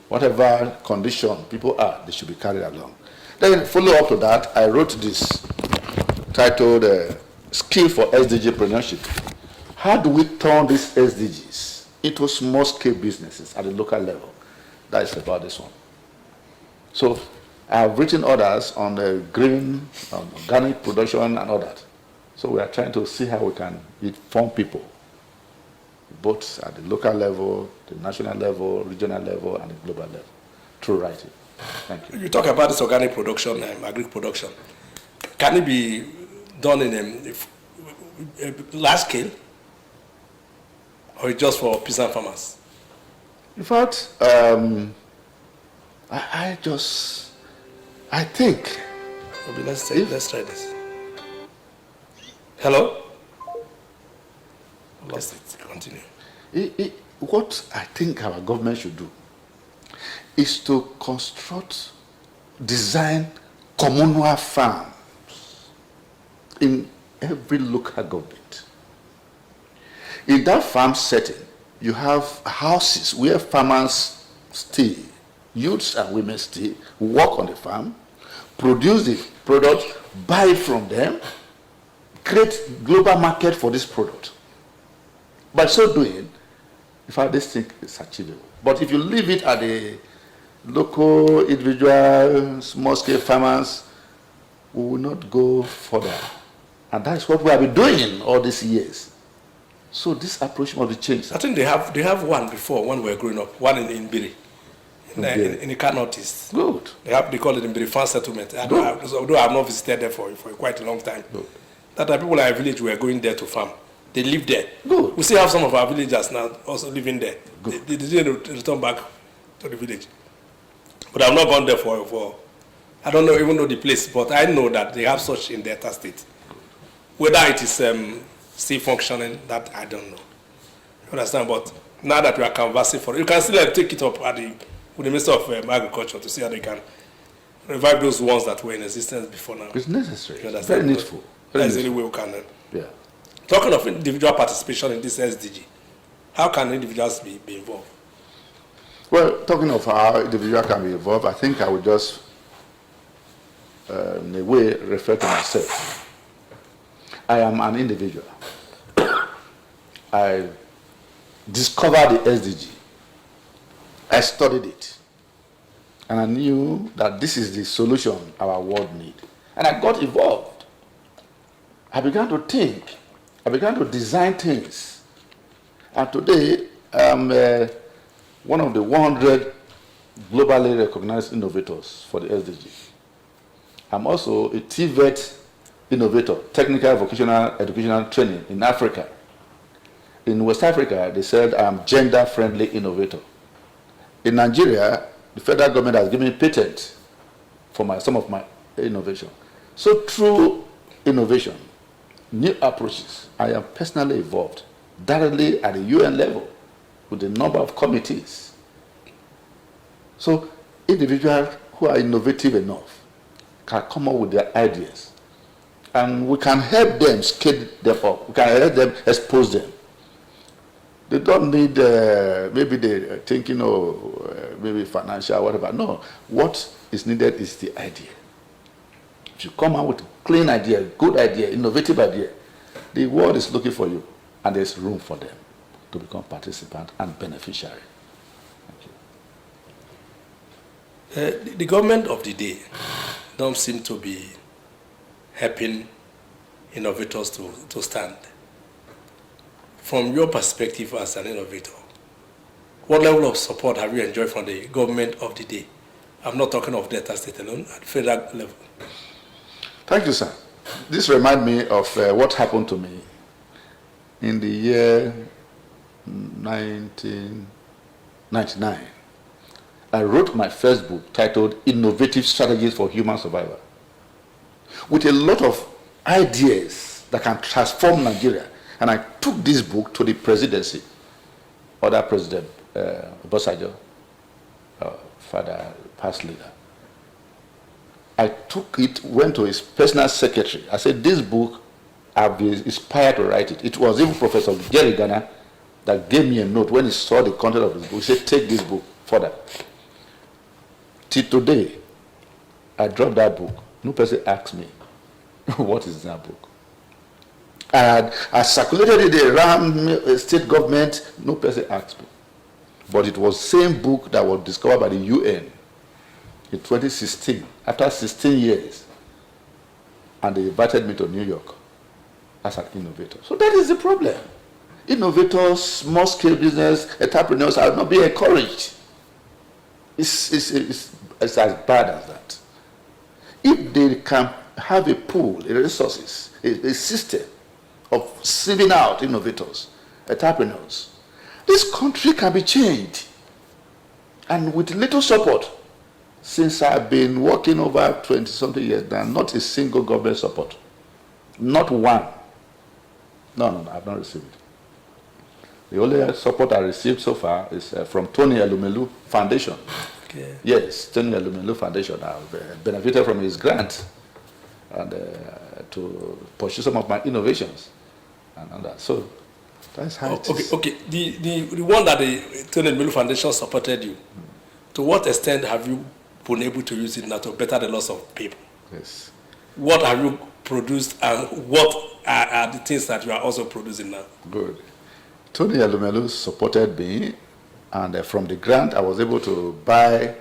whatever condition people are, they should be carried along. Then follow up to that, I wrote this titled Skill for SDG Entrepreneurship. How do we turn these SDGs into small-scale businesses at the local level? That is about this one. So I've written others on the green, on organic production and all that. So we are trying to see how we can inform people, both at the local level, the national level, regional level, and the global level, through writing. Thank you. You talk about this organic production and agri production. Can it be done in a large scale, or just for peasant farmers? In fact, I think. Okay, let's try this. Hello? Lost it. Continue. What I think our government should do is to design communal farms in every local government. In that farm setting, you have houses where farmers stay, youths and women stay, work on the farm, produce the product, buy it from them, create global market for this product. By so doing, in fact, this thing is achievable. But if you leave it at the local, individual, small-scale farmers, we will not go further. And that's what we have been doing all these years. So this approach must be changed. I think they have one before when we were growing up, one in Biri. in the car northeast. Good. They call it the farm settlement. Although I have not visited there for quite a long time. Good. That are people in our village were going there to farm. They live there. Good. We still have some of our villagers now also living there. Good. They didn't return back to the village. But I've not gone there for I don't know even know the place, but I know that they have such in Delta State. Whether it is still functioning, that I don't know. You understand? But now that we are canvassing for it, you can still take it up with the Minister of Agriculture to see how they can revive those ones that were in existence before now. It's necessary. You Very needful. That's the only way we can. Yeah. Talking of individual participation in this SDG, how can individuals be involved? Well, talking of how individual can be involved, I think I would just, in a way, refer to myself. I am an individual. I discovered the SDG. I studied it. And I knew that this is the solution our world needs. And I got involved. I began to think. I began to design things. And today, I'm one of the 100 globally recognized innovators for the SDG. I'm also a TVET innovator, technical vocational educational training in Africa. In West Africa, they said I'm gender-friendly innovator. In Nigeria, the federal government has given me patent for some of my innovation. So through innovation, new approaches, I am personally involved directly at the UN level with a number of committees. So individuals who are innovative enough can come up with their ideas. And we can help them scale them up. We can help them expose them. They don't need, maybe they're thinking, maybe financial or whatever. No, what is needed is the idea. If you come out with a clean idea, good idea, innovative idea, the world is looking for you, and there's room for them to become participant and beneficiary. The government of the day don't seem to be helping innovators to stand. From your perspective as an innovator, what level of support have you enjoyed from the government of the day? I'm not talking of Delta State alone, at federal level. Thank you, sir. This reminds me of what happened to me in the year 1999. I wrote my first book titled Innovative Strategies for Human Survival, with a lot of ideas that can transform Nigeria. And I took this book to the presidency, other President Obasanjo, father, past leader. I took it, went to his personal secretary. I said, this book, I've been inspired to write it. It was even Professor Jerry Ghana that gave me a note when he saw the content of this book. He said, take this book further. Till today, I dropped that book. No person asked me, what is that book? I circulated it around state government. No person asked me. But it was the same book that was discovered by the UN in 2016, after 16 years. And they invited me to New York as an innovator. So that is the problem. Innovators, small-scale business, entrepreneurs are not being encouraged. It's as bad as that. If they can have a pool, a resources, a system of sieving out innovators, entrepreneurs, this country can be changed. And with little support, since I've been working over 20-something years now, not a single government support. Not one. No, I've not received it. The only support I received so far is from Tony Elumelu Foundation. Okay. Yes, Tony Elumelu Foundation. I've benefited from his grant and to pursue some of my innovations. And that. So that's how it is. Okay. The one that the Tony Elumelu Foundation supported you, to what extent have you been able to use it now to better the loss of people? Yes. What have you produced and what are the things that you are also producing now? Good. Tony Elumelu supported me, and from the grant I was able to buy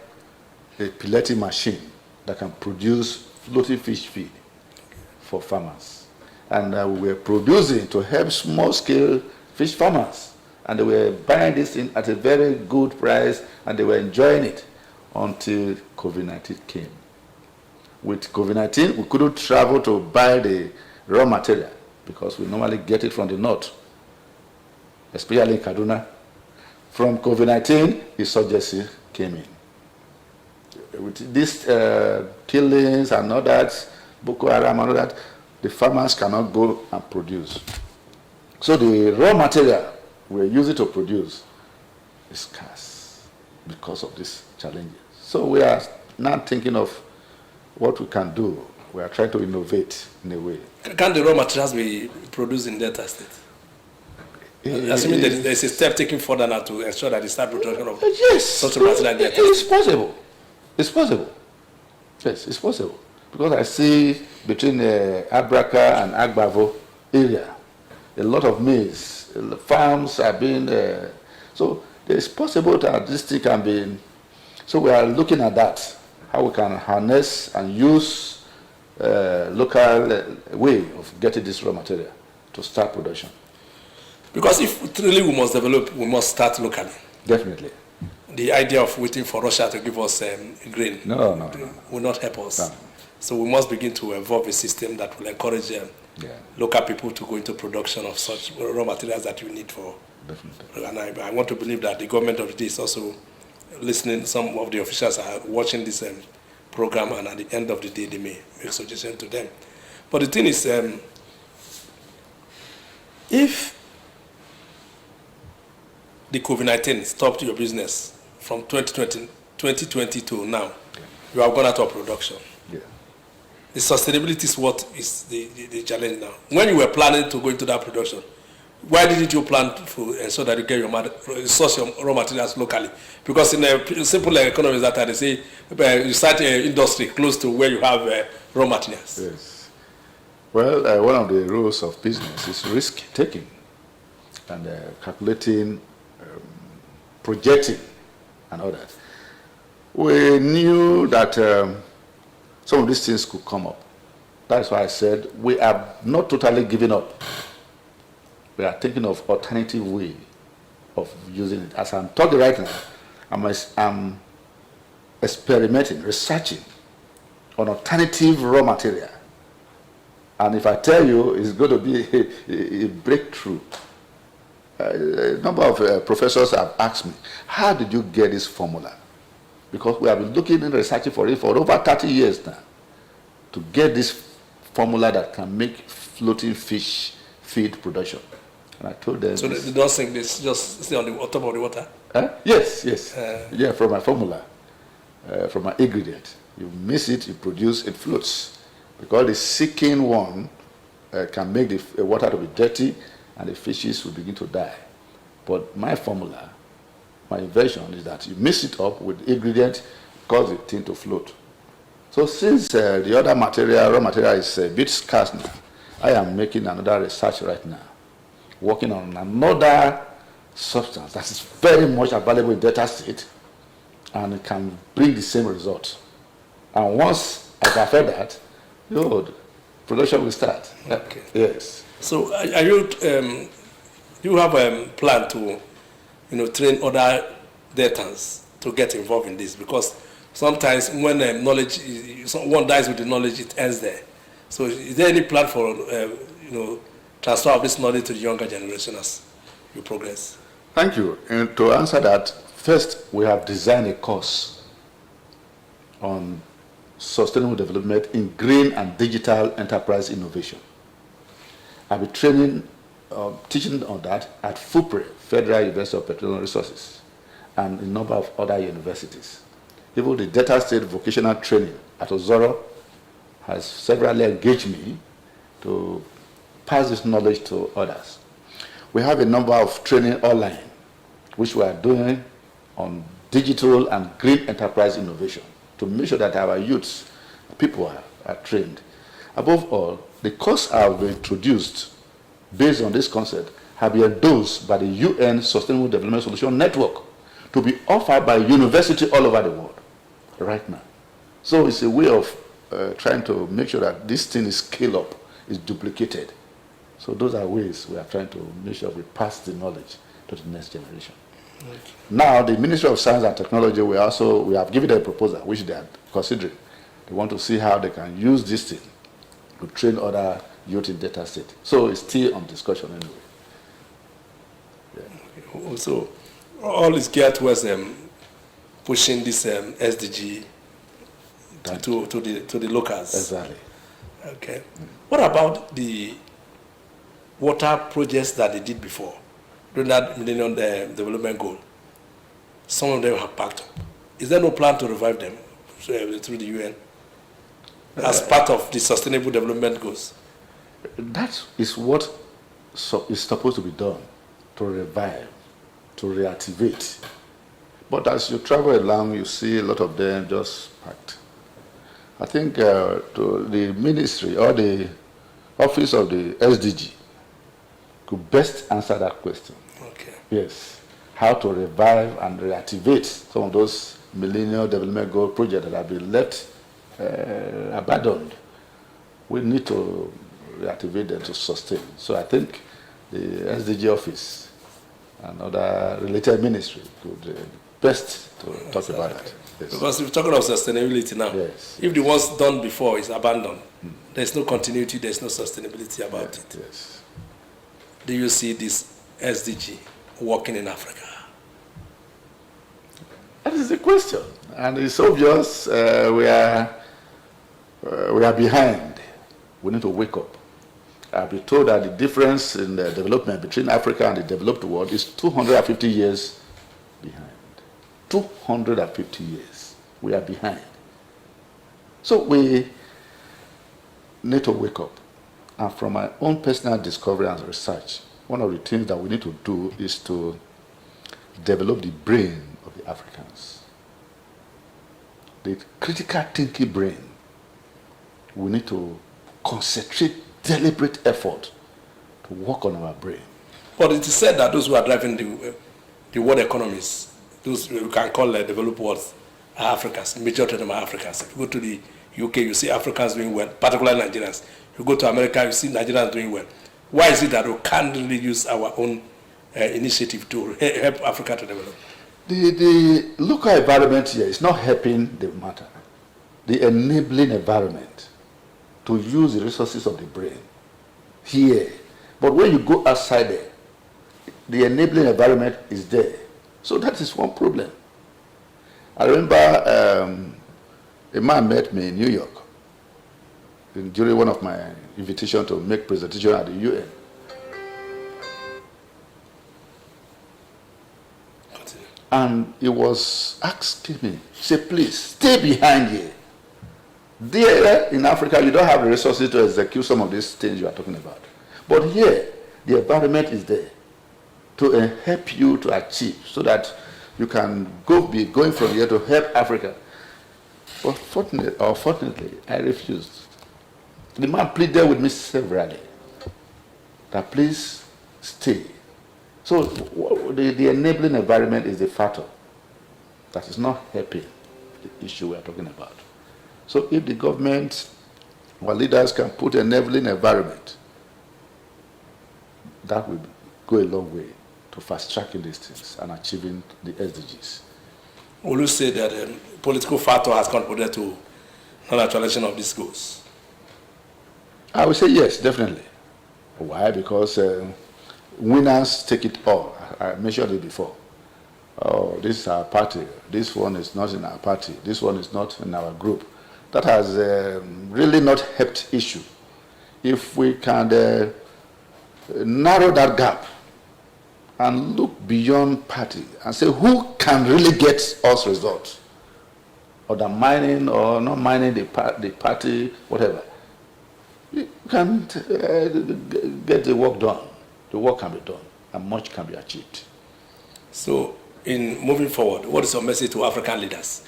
a pelleting machine that can produce floating fish feed for farmers. And we were producing to help small-scale fish farmers. And they were buying this in at a very good price, and they were enjoying it. until COVID-19 came. With COVID-19, we couldn't travel to buy the raw material because we normally get it from the north, especially in Kaduna. From COVID-19, insurgency came in. With these killings and all that, Boko Haram and all that, the farmers cannot go and produce. So the raw material we're using to produce is scarce because of these challenges. So we are now thinking of what we can do. We are trying to innovate in a way. Can the raw materials be produced in Delta State? Assuming there is a step taken further now to ensure that the start production of such a material in Delta State. It's possible. It's possible. Yes, it's possible. Because I see between Abraka and Agbavo area, a lot of maize, farms are being, so it's possible that this thing can be, so we are looking at that, how we can harness and use local way of getting this raw material to start production. Because if really we must develop, we must start locally. Definitely. The idea of waiting for Russia to give us grain No. will not help us. No. So we must begin to evolve a system that will encourage local people to go into production of such raw materials that you need for. Definitely. And I want to believe that the government of the day is also listening. Some of the officials are watching this program, and at the end of the day, they may make suggestions to them. But the thing is, if the COVID-19 stopped your business from 2020 to now, you have gone out of production. Yeah. The sustainability is what is the challenge now. When you were planning to go into that production, why didn't you plan to ensure that you get your source your raw materials locally? Because in a simple economy that they say you start an industry close to where you have raw materials. Yes. Well, one of the rules of business is risk taking and calculating, projecting, and all that. We knew that some of these things could come up. That's why I said we are not totally giving up. We are thinking of alternative way of using it. As I'm talking right now, I'm experimenting, researching on alternative raw material. And if I tell you, it's going to be a breakthrough. A number of professors have asked me, how did you get this formula? Because we have been looking and researching for it for over 30 years now to get this formula that can make floating fish feed production. And I told them... So they don't think this, just stay on the top of the water? Yes. Yeah, from my formula, from my ingredient. You mix it, you produce, it floats. Because the sinking one can make the water to be dirty and the fishes will begin to die. But my formula, my invention is that you mix it up with ingredient, cause the thing to float. So since the other material, raw material is a bit scarce now, I am making another research right now, working on another substance that is very much available in Delta State and it can bring the same result. And once I perfect that, production will start. Okay. Yes. So are you, you have a plan to, train other Deltans to get involved in this? Because sometimes when knowledge, one dies with the knowledge, it ends there. So is there any plan for, transfer of this knowledge to the younger generation as you progress? Thank you. And to answer that, first we have designed a course on sustainable development in green and digital enterprise innovation. I'll be training, teaching on that at FUPRE, Federal University of Petroleum Resources, and a number of other universities. Even the Delta State Vocational Training at Ozoro has severally engaged me to pass this knowledge to others. We have a number of training online, which we are doing on digital and green enterprise innovation to make sure that our youths, people are trained. Above all, the course I have introduced based on this concept have been endorsed by the UN Sustainable Development Solution Network to be offered by universities all over the world right now. So it's a way of trying to make sure that this thing is scaled up, is duplicated. So those are ways we are trying to make sure we pass the knowledge to the next generation. Okay. Now, the Ministry of Science and Technology, we have given a proposal, which they are considering. They want to see how they can use this thing to train other youth in data state. So it's still on discussion anyway. Yeah. Okay. So all is geared towards pushing this SDG to the locals. Exactly. Okay. What about the water projects that they did before, during that Millennium Development Goal? Some of them have packed up. Is there no plan to revive them through the UN as part of the Sustainable Development Goals? That is what is supposed to be done, to revive, to reactivate. But as you travel along, you see a lot of them just packed. I think to the ministry or the office of the SDG could best answer that question. Okay. Yes. How to revive and reactivate some of those Millennium Development Goal projects that have been left abandoned. We need to reactivate them to sustain. So I think the SDG office and other related ministry could best to talk about that. Yes. Because we're talking about sustainability now. Yes. If the ones done before is abandoned, there's no continuity, there's no sustainability about it. Yes. Do you see this SDG working in Africa? That is the question, and it's obvious we are behind. We need to wake up. I've been told that the difference in the development between Africa and the developed world is 250 years behind. 250 years. We are behind. So we need to wake up. And from my own personal discovery and research, one of the things that we need to do is to develop the brain of the Africans. The critical thinking brain. We need to concentrate deliberate effort to work on our brain. But it is said that those who are driving the world economies, those we can call developed worlds, are Africans. Majority of them are Africans. If you go to the UK, you see Africans doing well, particularly Nigerians. If you go to America, you see Nigerians doing well. Why is it that we can't really use our own initiative to help Africa to develop? The local environment here is not helping the matter. The enabling environment to use the resources of the brain here. But when you go outside there, the enabling environment is there. So that is one problem. I remember a man met me in New York during one of my invitations to make presentation at the UN. And he was asking me, say, please, stay behind here. There in Africa, you don't have the resources to execute some of these things you are talking about. But here, the environment is there to help you to achieve so that you can be going from here to help Africa. But fortunately, I refused. The man pleaded with me severally that please stay. So the enabling environment is the factor that is not helping the issue we are talking about. So if the government or leaders can put an enabling environment, that will go a long way to fast-tracking these things and achieving the SDGs. Will you say that political factor has contributed to non-actualization of these goals? I would say yes, definitely. Why? Because winners take it all. I mentioned it before. Oh, this is our party. This one is not in our party. This one is not in our group. That has really not helped issue. If we can narrow that gap and look beyond party and say who can really get us results, or the mining or not mining the party, whatever, we can get the work done. The work can be done and much can be achieved. So in moving forward, what is your message to African leaders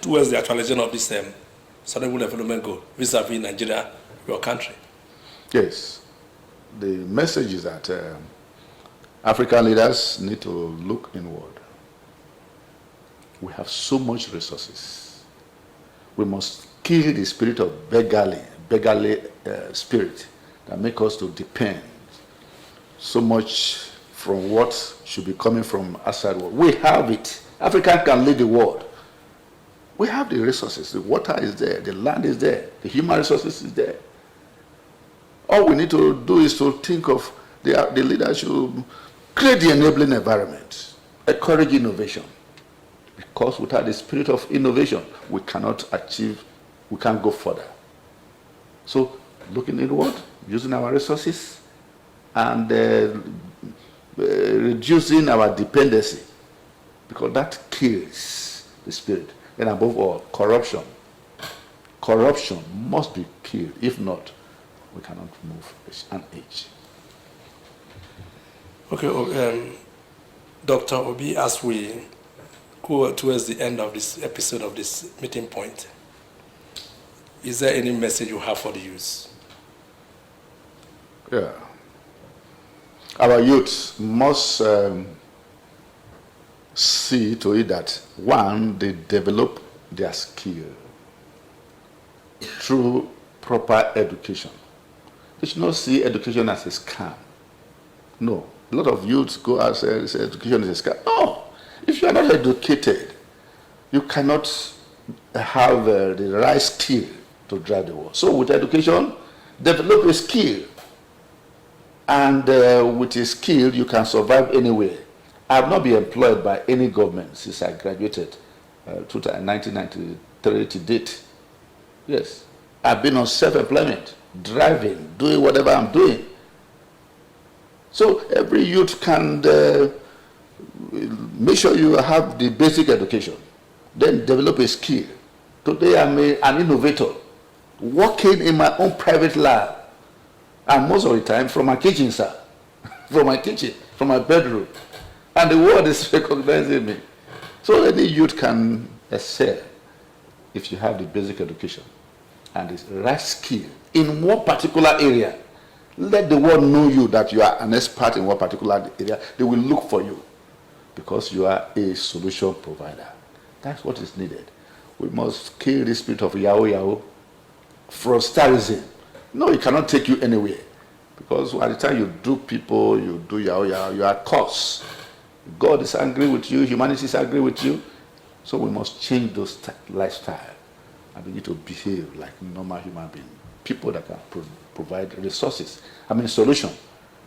towards the actualization of this Sustainable Development Goal vis-a-vis Nigeria, your country? Yes. The message is that African leaders need to look inward. We have so much resources. We must kill the spirit of beggarly spirit that make us to depend so much from what should be coming from outside world. We have it. Africa can lead the world. We have the resources. The water is there. The land is there. The human resources is there. All we need to do is to think of the leaders should create the enabling environment, encourage innovation. Because without the spirit of innovation, we cannot achieve, we can't go further. So looking inward, using our resources, and reducing our dependency, because that kills the spirit. And above all, corruption. Corruption must be killed. If not, we cannot move an age. Okay, Dr. Obi, as we go towards the end of this episode of this meeting point, is there any message you have for the youth? Yeah. Our youth must see to it that, one, they develop their skill through proper education. They should not see education as a scam. No. A lot of youths go out and say education is a scam. No. If you are not educated, you cannot have the right skill to drive the world. So with education, develop a skill. And with a skill, you can survive anywhere. I have not been employed by any government since I graduated 1993 to date. Yes. I've been on self-employment, driving, doing whatever I'm doing. So every youth can make sure you have the basic education, then develop a skill. Today I'm an innovator, working in my own private lab, and most of the time from my kitchen, sir, from my kitchen, from my bedroom, and the world is recognizing me. So any youth can excel if you have the basic education and the right skill in one particular area. Let the world know you, that you are an expert in one particular area. They will look for you because you are a solution provider. That's what is needed. We must kill the spirit of Yahoo Yahoo, frausterism. No, it cannot take you anywhere. Because by the time you do people, you do Yahoo Yahoo, you are cursed. God is angry with you, humanity is angry with you. So we must change those lifestyle and begin to behave like normal human beings. People that can provide resources, solution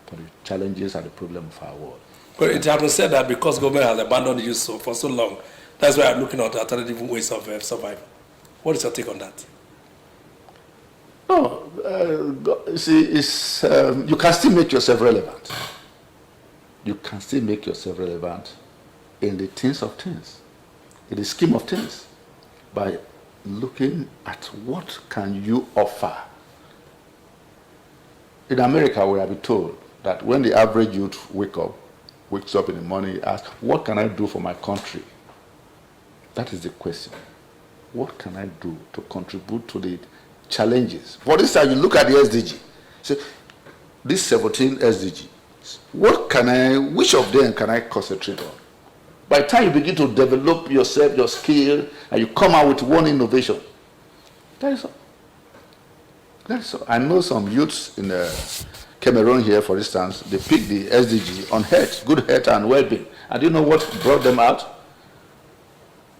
for the challenges and the problem of our world. But it has been said that because government has abandoned you for so long, that's why I'm looking at alternative ways of survival. What is your take on that? No, see, you can still make yourself relevant. You can still make yourself relevant in the things of things, in the scheme of things, by looking at what can you offer. In America, we have been told that when the average youth wakes up in the morning, he asks, what can I do for my country? That is the question. What can I do to contribute to the challenges? For instance, you look at the SDG. So, these 17 SDGs, which of them can I concentrate on? By the time you begin to develop yourself, your skill, and you come out with one innovation, that is all. That is all. I know some youths in Cameroon here, for instance, they picked the SDG on health, good health and well-being. And do you know what brought them out?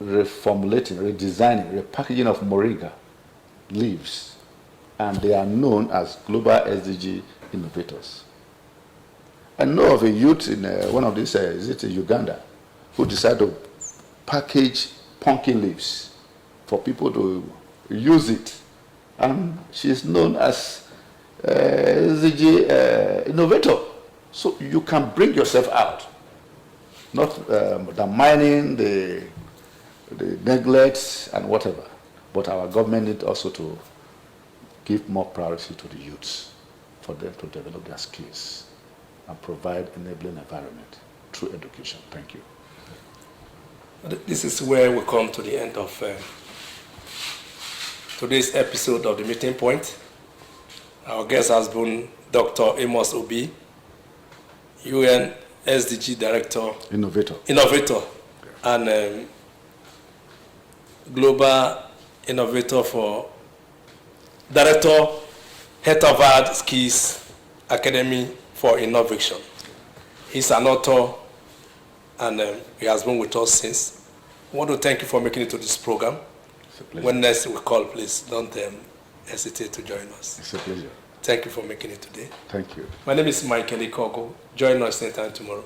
Reformulating, redesigning, repackaging of moringa leaves. And they are known as global SDG innovators. I know of a youth in one of these, is it in Uganda, who decided to package pumpkin leaves for people to use it. And she's known as SDG innovator. So you can bring yourself out. Not the mining, the neglect and whatever. But our government needs also to give more priority to the youths for them to develop their skills and provide enabling environment through education. Thank you. This is where we come to the end of today's episode of the Meeting Point. Our guest has been Dr. AMOS Obi, UN SDG Director. Innovator. And Global Innovator for Director, HETAVED Skills Academy for Innovation. He's an author, and he has been with us since. I want to thank you for making it to this program. It's a pleasure. When next we call, please don't hesitate to join us. It's a pleasure. Thank you for making it today. Thank you. My name is Michael Ikogwu. Join us anytime tomorrow.